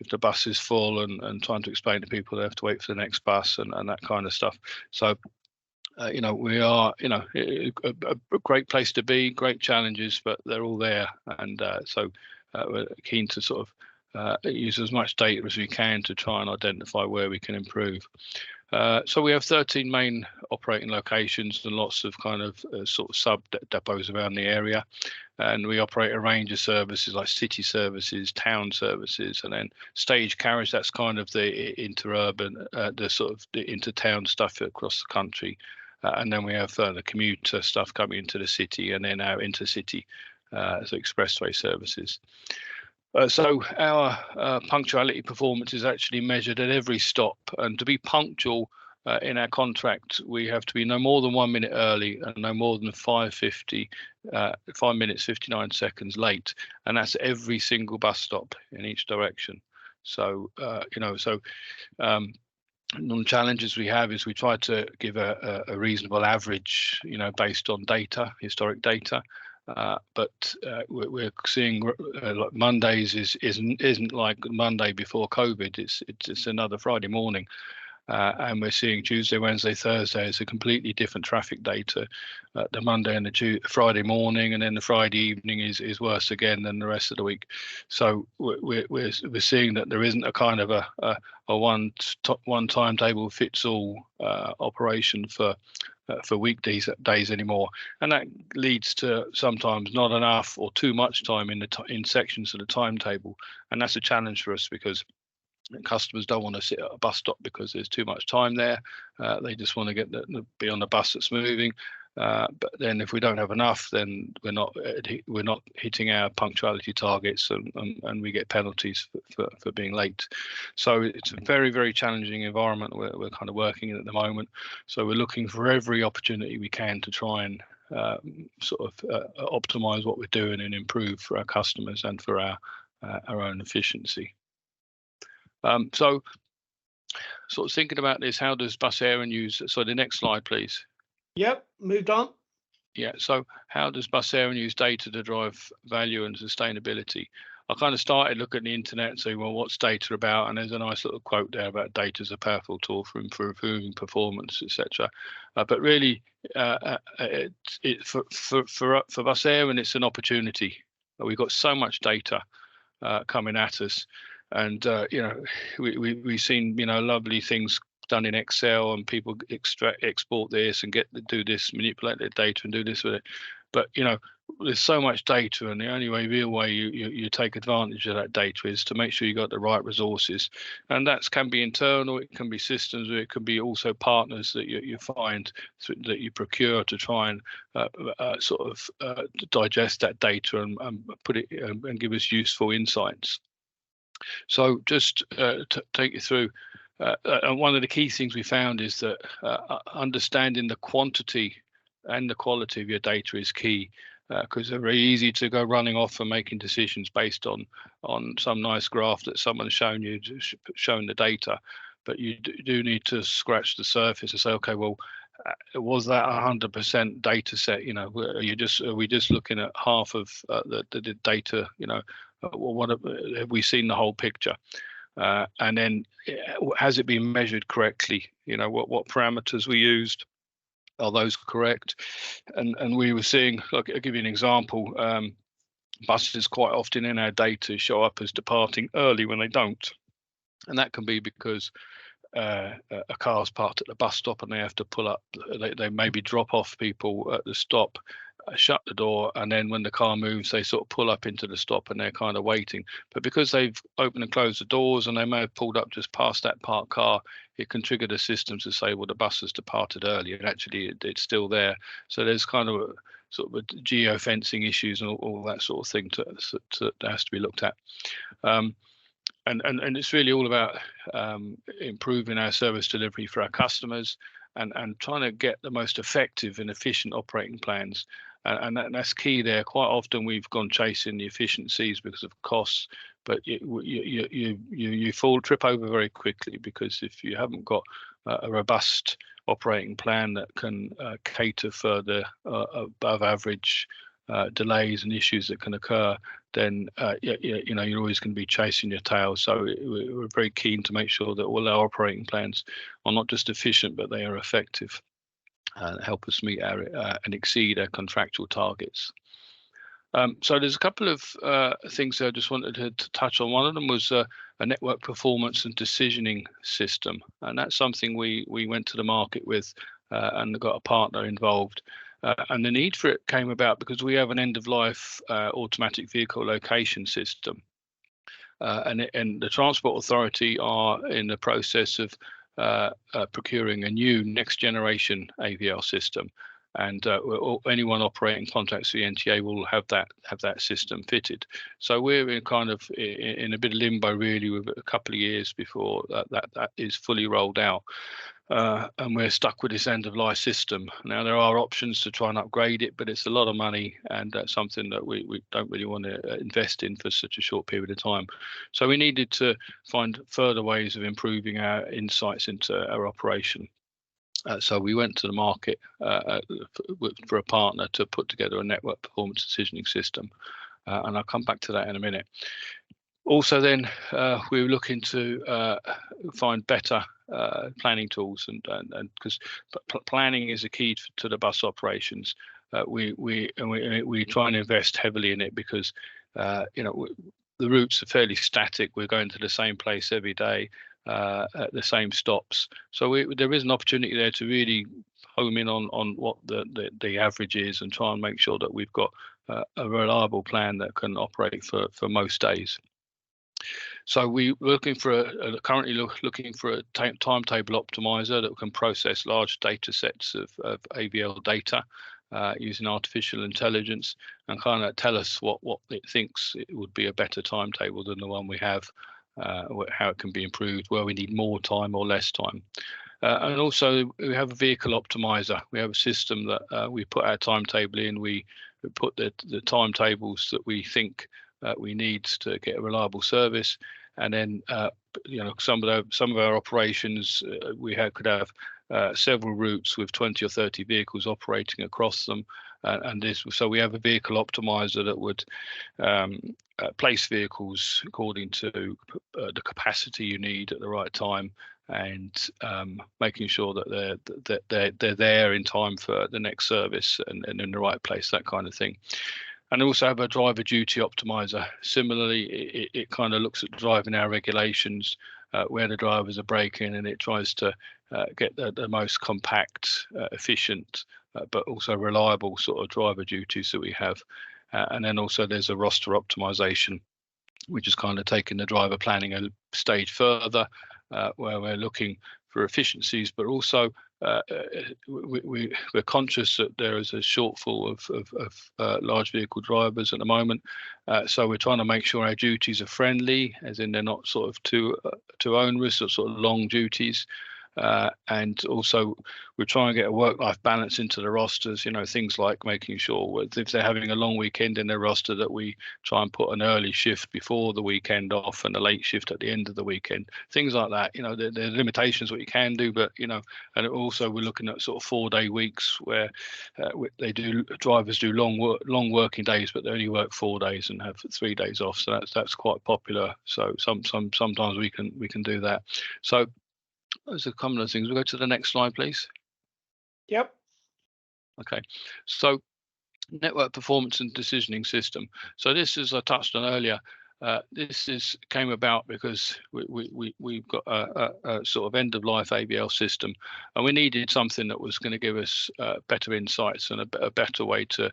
if the bus is full and trying to explain to people they have to wait for the next bus and that kind of stuff. So we are, a great place to be, great challenges, but they're all there. And so we're keen to sort of use as much data as we can to try and identify where we can improve. So we have 13 main operating locations and lots of kind of sort of sub depots around the area. And we operate a range of services like city services, town services, and then stage carriage. That's kind of the interurban, the sort of the intertown stuff across the country. And then we have the commuter stuff coming into the city, and then our intercity, so expressway services. So our punctuality performance is actually measured at every stop, and to be punctual in our contract, we have to be no more than 1 minute early and no more than 5 minutes 59 seconds late, and that's every single bus stop in each direction. So one challenges we have is we try to give a reasonable average, based on data, historic data. But we're seeing like Mondays isn't like Monday before COVID. It's another Friday morning, and we're seeing Tuesday, Wednesday, Thursday is a completely different traffic data. The Monday and the Friday morning, and then the Friday evening is worse again than the rest of the week. So we're seeing that there isn't a kind of a one timetable fits all operation for weekdays days anymore, and that leads to sometimes not enough or too much time in sections of the timetable, and that's a challenge for us because customers don't want to sit at a bus stop because there's too much time there. They just want to be on the bus that's moving. But then if we don't have enough, then we're not hitting our punctuality targets, and we get penalties for being late. So it's a very, very challenging environment we're kind of working in at the moment. So we're looking for every opportunity we can to try and optimize what we're doing and improve for our customers and for our own efficiency. So sort of thinking about this, how does Bus Aerion use, so the next slide, please. Yep, moved on. Yeah, so how does Bus Aerion use data to drive value and sustainability? I kind of started looking at the internet and saying, well, what's data about? And there's a nice little quote there about data is a powerful tool for improving performance, etc. But really, for Bus Aerion, it's an opportunity. We've got so much data coming at us, and we've seen lovely things done in Excel, and people export this and do this, manipulate their data and do this with it. But there's so much data, and the only real way you take advantage of that data is to make sure you got the right resources, and that can be internal, it can be systems, or it can be also partners that you find that you procure to try and digest that data and put it and give us useful insights. So just to take you through, and one of the key things we found is that understanding the quantity and the quality of your data is key, because they're very easy to go running off and making decisions based on some nice graph that someone's shown you, showing the data. But you do need to scratch the surface and say, okay, well, was that 100% data set? Are we just looking at half of the data? What have we seen the whole picture? And then has it been measured correctly? What parameters we used, are those correct? And we were seeing, I'll give you an example, buses quite often in our data show up as departing early when they don't. And that can be because a car's parked at the bus stop and they have to pull up, they maybe drop off people at the stop, shut the door, and then when the car moves they sort of pull up into the stop and they're kind of waiting. But because they've opened and closed the doors and they may have pulled up just past that parked car, it can trigger the system to say, well, the bus has departed early, and actually it's still there. So there's kind of a geofencing issues and all that sort of thing that has to be looked at. And it's really all about improving our service delivery for our customers and trying to get the most effective and efficient operating plans. And that's key there. Quite often we've gone chasing the efficiencies because of costs, but you trip over very quickly, because if you haven't got a robust operating plan that can cater for the above average delays and issues that can occur, then you're always going to be chasing your tail. So we're very keen to make sure that all our operating plans are not just efficient, but they are effective and help us meet our and exceed our contractual targets. So there's a couple of things I just wanted to touch on. One of them was a network performance and decisioning system, and that's something we went to the market with and got a partner involved. And the need for it came about because we have an end-of-life automatic vehicle location system, and the Transport Authority are in the process of procuring a new next-generation AVL system, and anyone operating contracts for the NTA will have that system fitted. So we're in a bit of limbo really, with a couple of years before that is fully rolled out. And we're stuck with this end-of-life system. Now, there are options to try and upgrade it, but it's a lot of money, and that's something that we don't really want to invest in for such a short period of time. So we needed to find further ways of improving our insights into our operation. So we went to the market for a partner to put together a network performance decisioning system, and I'll come back to that in a minute. Also, then we were looking to find better planning tools, and because planning is a key to the bus operations, we try and invest heavily in it, because the routes are fairly static. We're going to the same place every day at the same stops, so there is an opportunity there to really home in on what the average is and try and make sure that we've got a reliable plan that can operate for most days. So we're looking for currently looking for a timetable optimizer that can process large data sets of AVL data using artificial intelligence and kind of tell us what it thinks it would be a better timetable than the one we have, how it can be improved, where we need more time or less time. And also we have a vehicle optimizer. We have a system that we put our timetable in. We put the timetables that we think we need to get a reliable service, and then some of our operations could have several routes with 20 or 30 vehicles operating across them, so we have a vehicle optimizer that would place vehicles according to the capacity you need at the right time, and making sure that they're there in time for the next service and in the right place, that kind of thing. And also have a driver duty optimizer. Similarly, it kind of looks at driving hour regulations, where the drivers are braking, and it tries to get the most compact, efficient, but also reliable sort of driver duties that we have. And then also there's a roster optimization, which is kind of taking the driver planning a stage further, where we're looking for efficiencies, but also we're conscious that there is a shortfall of large vehicle drivers at the moment. So we're trying to make sure our duties are friendly, as in they're not sort of too onerous or sort of long duties. And also we're trying to get a work-life balance into the rosters, things like making sure if they're having a long weekend in their roster, that we try and put an early shift before the weekend off and a late shift at the end of the weekend, things like that. There are limitations what you can do, but and also we're looking at sort of 4-day weeks where drivers do long working days, but they only work 4 days and have 3 days off. So that's quite popular. So sometimes we can do that. So those are a couple of things. We'll go to the next slide, please. Yep. Okay. So network performance and decisioning system. So this, as I touched on earlier, came about because we've got a sort of end of life AVL system, and we needed something that was going to give us better insights and a better way to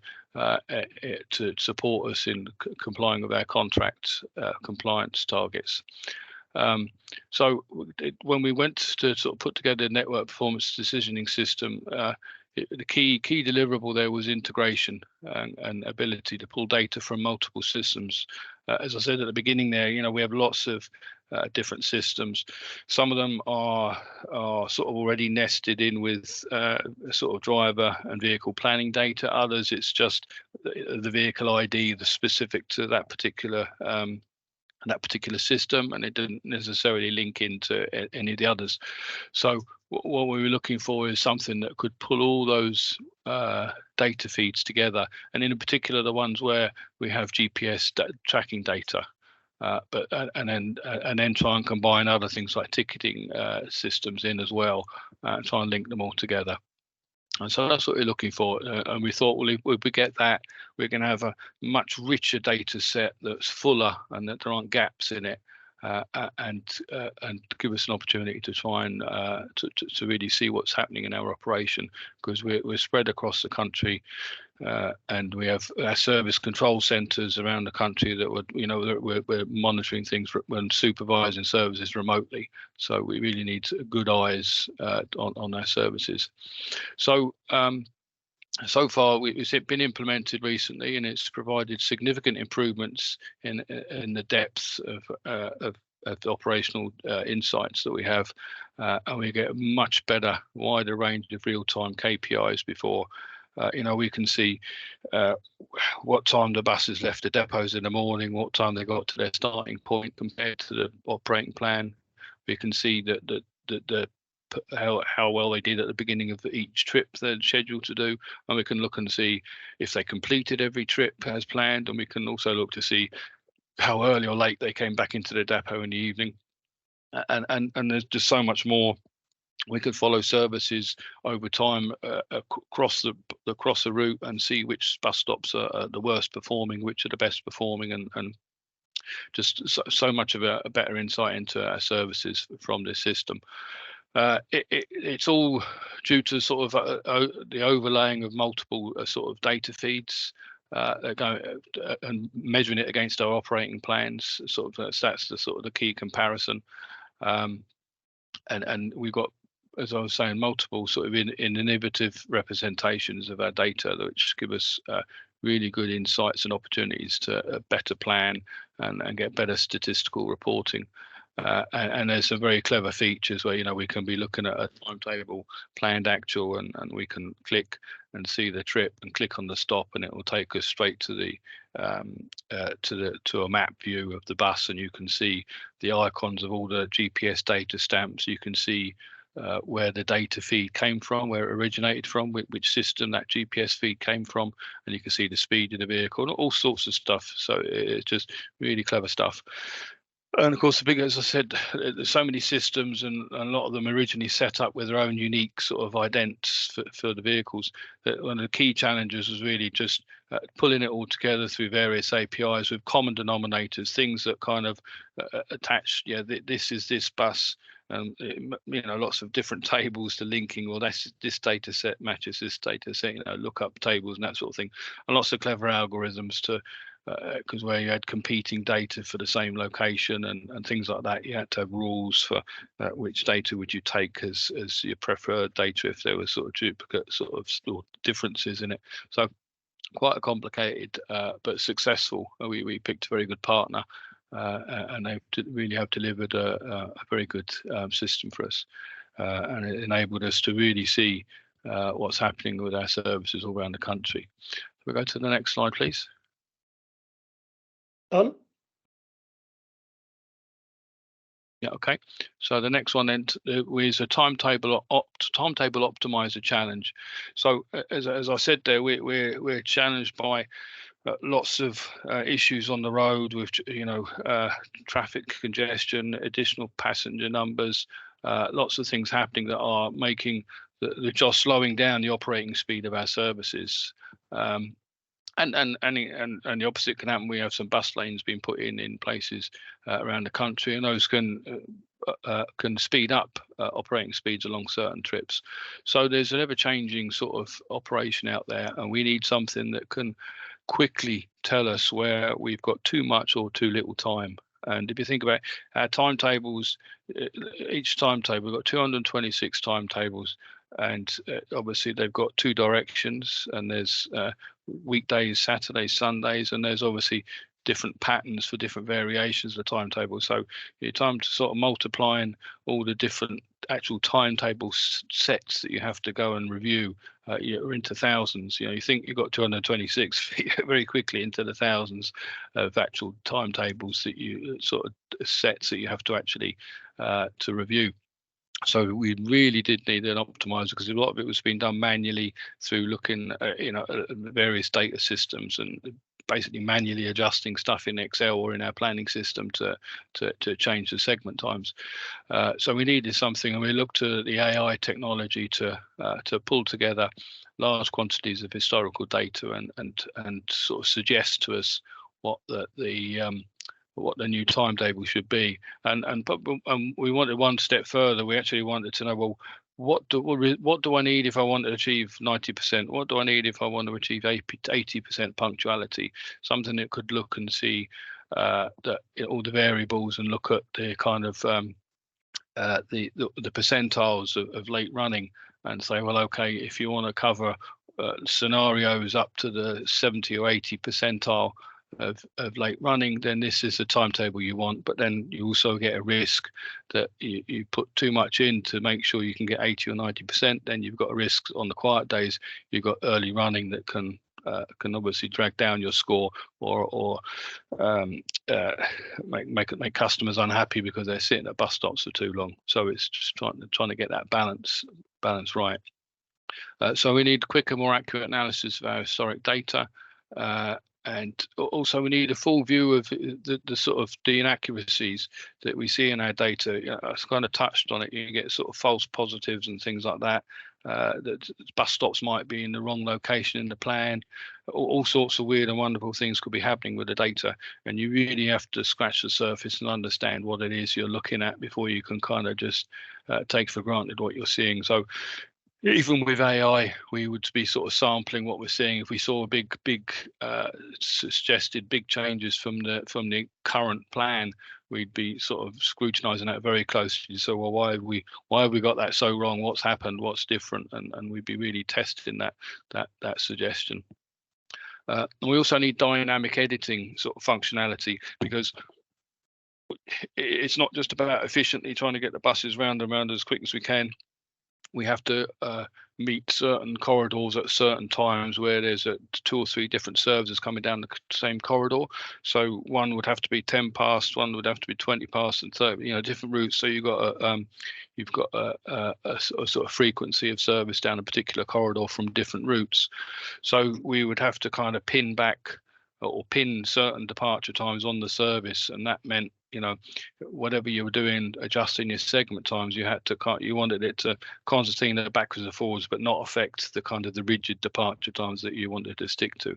support us in complying with our contract compliance targets. So when we went to sort of put together a network performance decisioning system, the key deliverable there was integration and ability to pull data from multiple systems. As I said at the beginning there, we have lots of different systems. Some of them are sort of already nested in with sort of driver and vehicle planning data. Others, it's just the vehicle ID, the specific to that particular system, and it didn't necessarily link into any of the others. So what we were looking for is something that could pull all those data feeds together, and in particular the ones where we have GPS tracking data, and then try and combine other things like ticketing systems in as well, try and link them all together. And so that's what we're looking for, and we thought, well, if we get that, we're going to have a much richer data set that's fuller and that there aren't gaps in it, and give us an opportunity to try and to really see what's happening in our operation, because we're spread across the country, and we have our service control centres around the country that we're monitoring things when supervising services remotely. So we really need good eyes on our services. So so far it's been implemented recently, and it's provided significant improvements in the depth of the operational insights that we have, and we get a much better, wider range of real-time KPIs before. We can see what time the buses left the depots in the morning, what time they got to their starting point compared to the operating plan. We can see that how well they did at the beginning of each trip they're scheduled to do, and we can look and see if they completed every trip as planned, and we can also look to see how early or late they came back into the depot in the evening, and there's just so much more. We could follow services over time across the route and see which bus stops are the worst performing, which are the best performing, and just so much of a better insight into our services from this system. It's all due to sort of the overlaying of multiple sort of data feeds. and measuring it against our operating plans. Sort of that's the sort of the key comparison. And we've got, as I was saying, multiple sort of innovative representations of our data, which give us really good insights and opportunities to better plan and get better statistical reporting. And there's some very clever features where, you know, we can be looking at a timetable, planned actual, and we can click and see the trip and click on the stop, and it will take us straight to the to a map view of the bus, and you can see the icons of all the GPS data stamps. You can see where the data feed came from, where it originated from, which system that GPS feed came from, and you can see the speed of the vehicle and all sorts of stuff. So it's just really clever stuff. And of course, the big, as I said, there's so many systems, and a lot of them originally set up with their own unique sort of idents for the vehicles. That one of the key challenges was really just pulling it all together through various APIs with common denominators, things that kind of attach. Yeah, this is this bus. You know, lots of different tables to linking. Well, that's this data set matches this data set. You know, look up tables and that sort of thing, and lots of clever algorithms to. Because where you had competing data for the same location and things like that, you had to have rules for which data would you take as your preferred data if there was sort of duplicate sort of differences in it. So quite a complicated but successful. We picked a very good partner, and they really have delivered a very good system for us, and it enabled us to really see what's happening with our services all around the country. We'll go to the next slide, please. Done. Yeah, okay. So the next one then is a timetable optimizer challenge. So as I said there, we're challenged by lots of issues on the road with, you know, traffic congestion, additional passenger numbers, lots of things happening that are making just slowing down the operating speed of our services. And the opposite can happen. We have some bus lanes being put in places around the country, and those can speed up operating speeds along certain trips. So there's an ever-changing sort of operation out there, and we need something that can quickly tell us where we've got too much or too little time. And if you think about our timetables, each timetable, we've got 226 timetables. And obviously they've got two directions, and there's weekdays, Saturdays, Sundays, and there's obviously different patterns for different variations of the timetable. So your time to sort of multiplying all the different actual timetable sets that you have to go and review, you're into thousands. You know, you think you've got 226, very quickly into the thousands of actual timetables that you sort of sets that you have to actually to review. So we really did need an optimizer, because a lot of it was being done manually through looking at, you know, at various data systems and basically manually adjusting stuff in Excel or in our planning system to change the segment times. So we needed something, and we looked at the AI technology to pull together large quantities of historical data and sort of suggest to us what what the new timetable should be, and we wanted one step further. We actually wanted to know, well, what do I need if I want to achieve 90%? What do I need if I want to achieve 80% punctuality? Something that could look and see that, you know, all the variables, and look at the kind of the percentiles of late running, and say, well, okay, if you want to cover scenarios up to the 70 or 80 percentile of late running, then this is the timetable you want. But then you also get a risk that you put too much in to make sure you can get 80 or 90%. Then you've got a risk on the quiet days. You've got early running that can obviously drag down your score, or make customers unhappy because they're sitting at bus stops for too long. So it's just trying to get that balance right. So we need quicker, more accurate analysis of our historic data. And also we need a full view of the sort of the inaccuracies that we see in our data. You know, I've kind of touched on it. You get sort of false positives and things like that. That bus stops might be in the wrong location in the plan. All sorts of weird and wonderful things could be happening with the data, and you really have to scratch the surface and understand what it is you're looking at before you can kind of just take for granted what you're seeing. So even with AI, we would be sort of sampling what we're seeing. If we saw big suggested big changes from the current plan, we'd be sort of scrutinising that very closely. So, well, why have we got that so wrong? What's happened? What's different? And we'd be really testing that suggestion. And we also need dynamic editing sort of functionality, because it's not just about efficiently trying to get the buses round and round as quick as we can. We have to meet certain corridors at certain times where there's 2 or 3 different services coming down the same corridor. So one would have to be 10 past, one would have to be 20 past, and 30, different routes. So you've got a sort of frequency of service down a particular corridor from different routes. So we would have to kind of pin back or pin certain departure times on the service, and that meant, whatever you were doing, adjusting your segment times, you wanted it to concertina backwards and forwards, but not affect the rigid departure times that you wanted to stick to,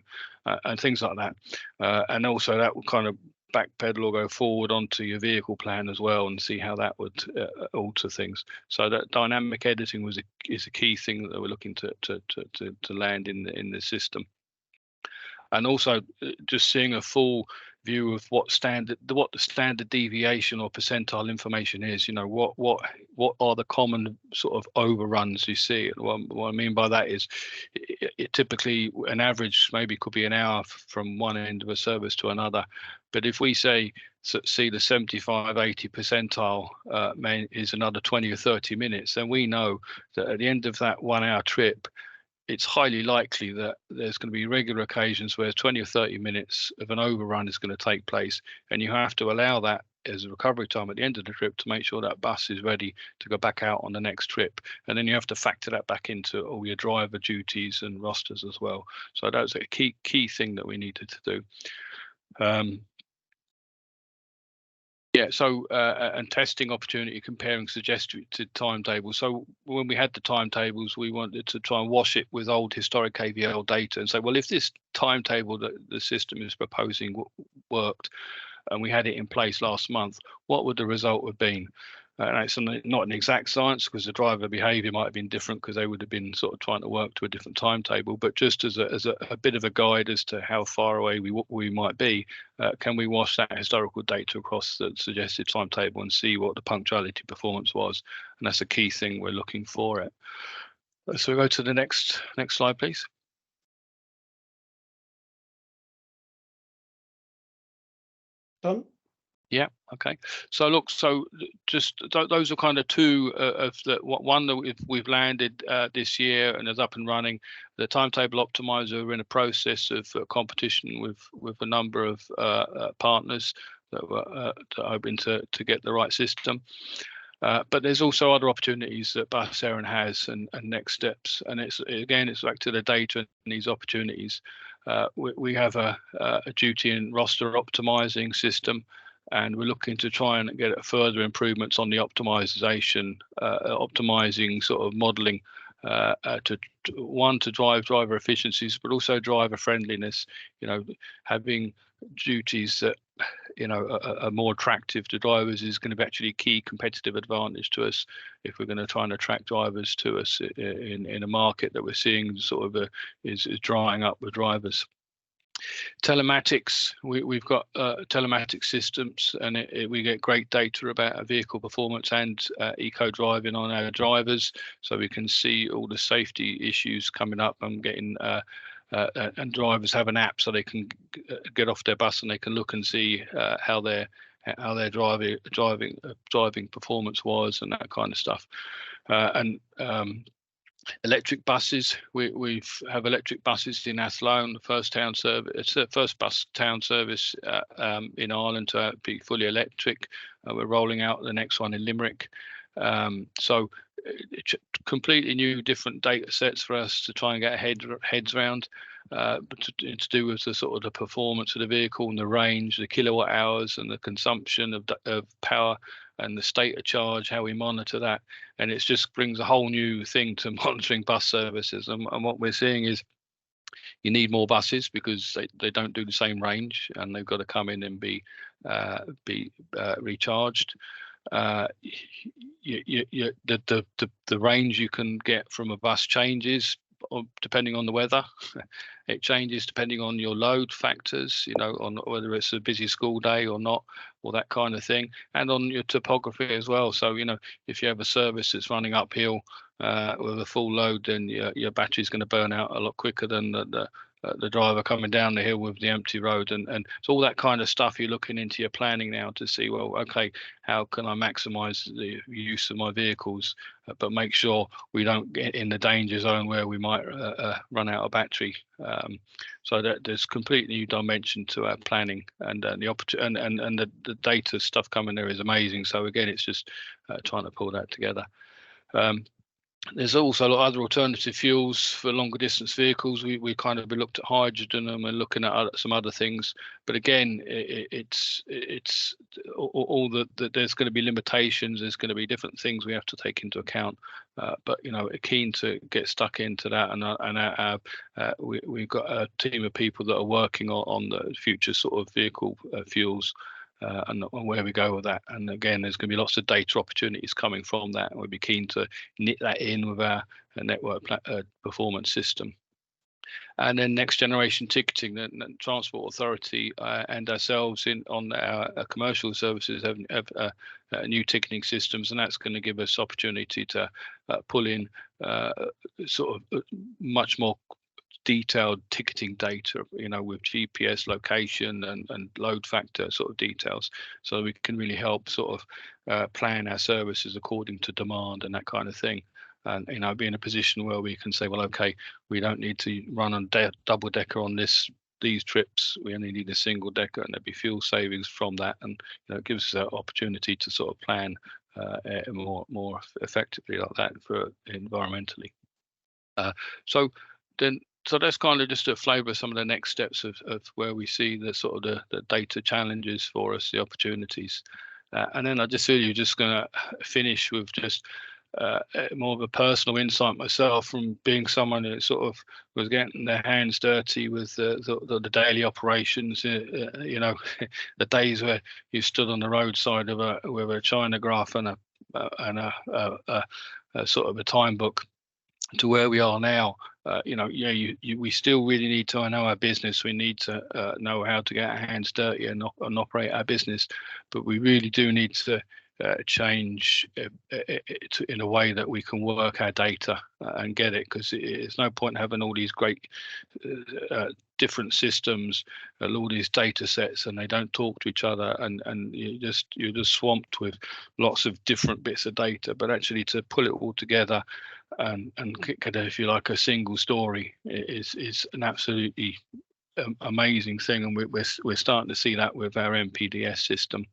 and things like that. And also that would kind of backpedal or go forward onto your vehicle plan as well, and see how that would alter things. So that dynamic editing is a key thing that we're looking to land in the system. And also just seeing a full view of what the standard deviation or percentile information is. What are the common sort of overruns you see? What I mean by that is, it typically an average maybe could be an hour from one end of a service to another, but if we see the 75-80 percentile is another 20 or 30 minutes, then we know that at the end of that 1 hour trip, it's highly likely that there's going to be regular occasions where 20 or 30 minutes of an overrun is going to take place, and you have to allow that as a recovery time at the end of the trip to make sure that bus is ready to go back out on the next trip. And then you have to factor that back into all your driver duties and rosters as well. So that's a key thing that we needed to do. And testing opportunity, comparing suggested timetables. So when we had the timetables, we wanted to try and wash it with old historic KVL data and say, well, if this timetable that the system is proposing worked, and we had it in place last month, what would the result have been? And it's not an exact science, because the driver behaviour might have been different, because they would have been sort of trying to work to a different timetable. But just as a bit of a guide as to how far away we might be, can we wash that historical data across the suggested timetable and see what the punctuality performance was? And that's a key thing we're looking for it. So we'll go to the next slide, please. Done. Yeah. Okay. So look, just those are kind of two of the one that we've landed this year and is up and running. The timetable optimizer, we're in a process of competition with a number of partners that were hoping to get the right system. But there's also other opportunities that Bus Erin has and next steps. And it's back to the data and these opportunities. We have a duty and roster optimizing system, and we're looking to try and get further improvements on the optimizing sort of modeling to drive driver efficiencies, but also driver friendliness. Having duties that are more attractive to drivers is going to be actually a key competitive advantage to us if we're going to try and attract drivers to us in a market that we're seeing sort of is drying up with drivers. Telematics, we've got telematics systems, and we get great data about our vehicle performance and eco driving on our drivers, so we can see all the safety issues coming up and getting and drivers have an app so they can get off their bus and they can look and see how their driving performance was and that kind of stuff. Electric buses, we have electric buses in Athlone, the first town service. It's the first bus town service in Ireland to be fully electric. We're rolling out the next one in Limerick. So completely new, different data sets for us to try and get heads around. But to do with the sort of the performance of the vehicle and the range, the kilowatt hours and the consumption of power and the state of charge, how we monitor that. And it just brings a whole new thing to monitoring bus services. And what we're seeing is you need more buses because they don't do the same range, and they've got to come in and be recharged. the range you can get from a bus changes depending on the weather. It changes depending on your load factors, you know, on whether it's a busy school day or not, or that kind of thing, and on your topography as well. So, you know, if you have a service that's running uphill with a full load, then your battery's going to burn out a lot quicker than the driver coming down the hill with the empty road, and so all that kind of stuff you're looking into your planning now to see, well, okay, how can I maximize the use of my vehicles, but make sure we don't get in the danger zone where we might run out of battery. So that there's completely new dimension to our planning, and the opportunity and the data stuff coming there is amazing. So again, it's just trying to pull that together. There's also a lot of other alternative fuels for longer distance vehicles. We kind of looked at hydrogen, and we're looking at some other things. But again, it's all that there's going to be limitations. There's going to be different things we have to take into account. But you know, keen to get stuck into that, and we've got a team of people that are working on the future sort of vehicle fuels. And where we go with that. And again, there's going to be lots of data opportunities coming from that, and we'll be keen to knit that in with our network performance system. And then next generation ticketing, the Transport Authority and ourselves on our commercial services have new ticketing systems, and that's going to give us opportunity to pull in sort of much more detailed ticketing data, you know, with GPS location and load factor sort of details, so we can really help sort of plan our services according to demand and that kind of thing. And you know, be in a position where we can say, well, okay, we don't need to run on double decker on these trips, we only need a single decker, and there'll be fuel savings from that. And you know, it gives us that opportunity to sort of plan more effectively like that for environmentally. So that's kind of just a flavour of some of the next steps of where we see the sort of the data challenges for us, the opportunities. And then I just feel you're just going to finish with just more of a personal insight myself, from being someone who sort of was getting their hands dirty with the daily operations. You know, the days where you stood on the roadside with a China graph and a sort of a time book, to where we are now. You know, we still really need to know our business. We need to know how to get our hands dirty and operate our business, but we really do need to change in a way that we can work our data and get it, because it's no point having all these great different systems, all these data sets, and they don't talk to each other, and you're just swamped with lots of different bits of data. But actually to pull it all together and if you like, a single story is an absolutely amazing thing, and we're starting to see that with our MPDS system.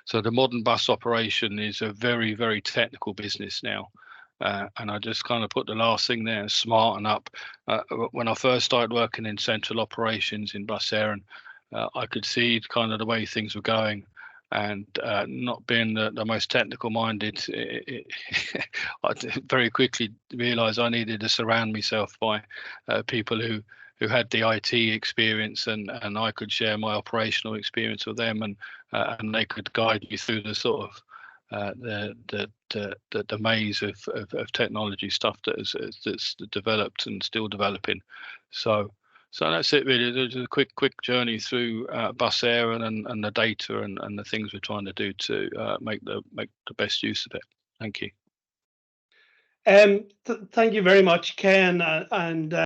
So the modern bus operation is a very, very technical business now. And I just kind of put the last thing there, smarten up. When I first started working in central operations in Bus Éireann, I could see kind of the way things were going. And not being the most technical minded, I very quickly realised I needed to surround myself by people who had the IT experience, and I could share my operational experience with them, and they could guide me through the sort of the maze of technology stuff that's developed and still developing. So that's it really. There's a quick journey through Bus Éireann and the data and the things we're trying to do to make the best use of it. Thank you. Thank you very much, Ken, and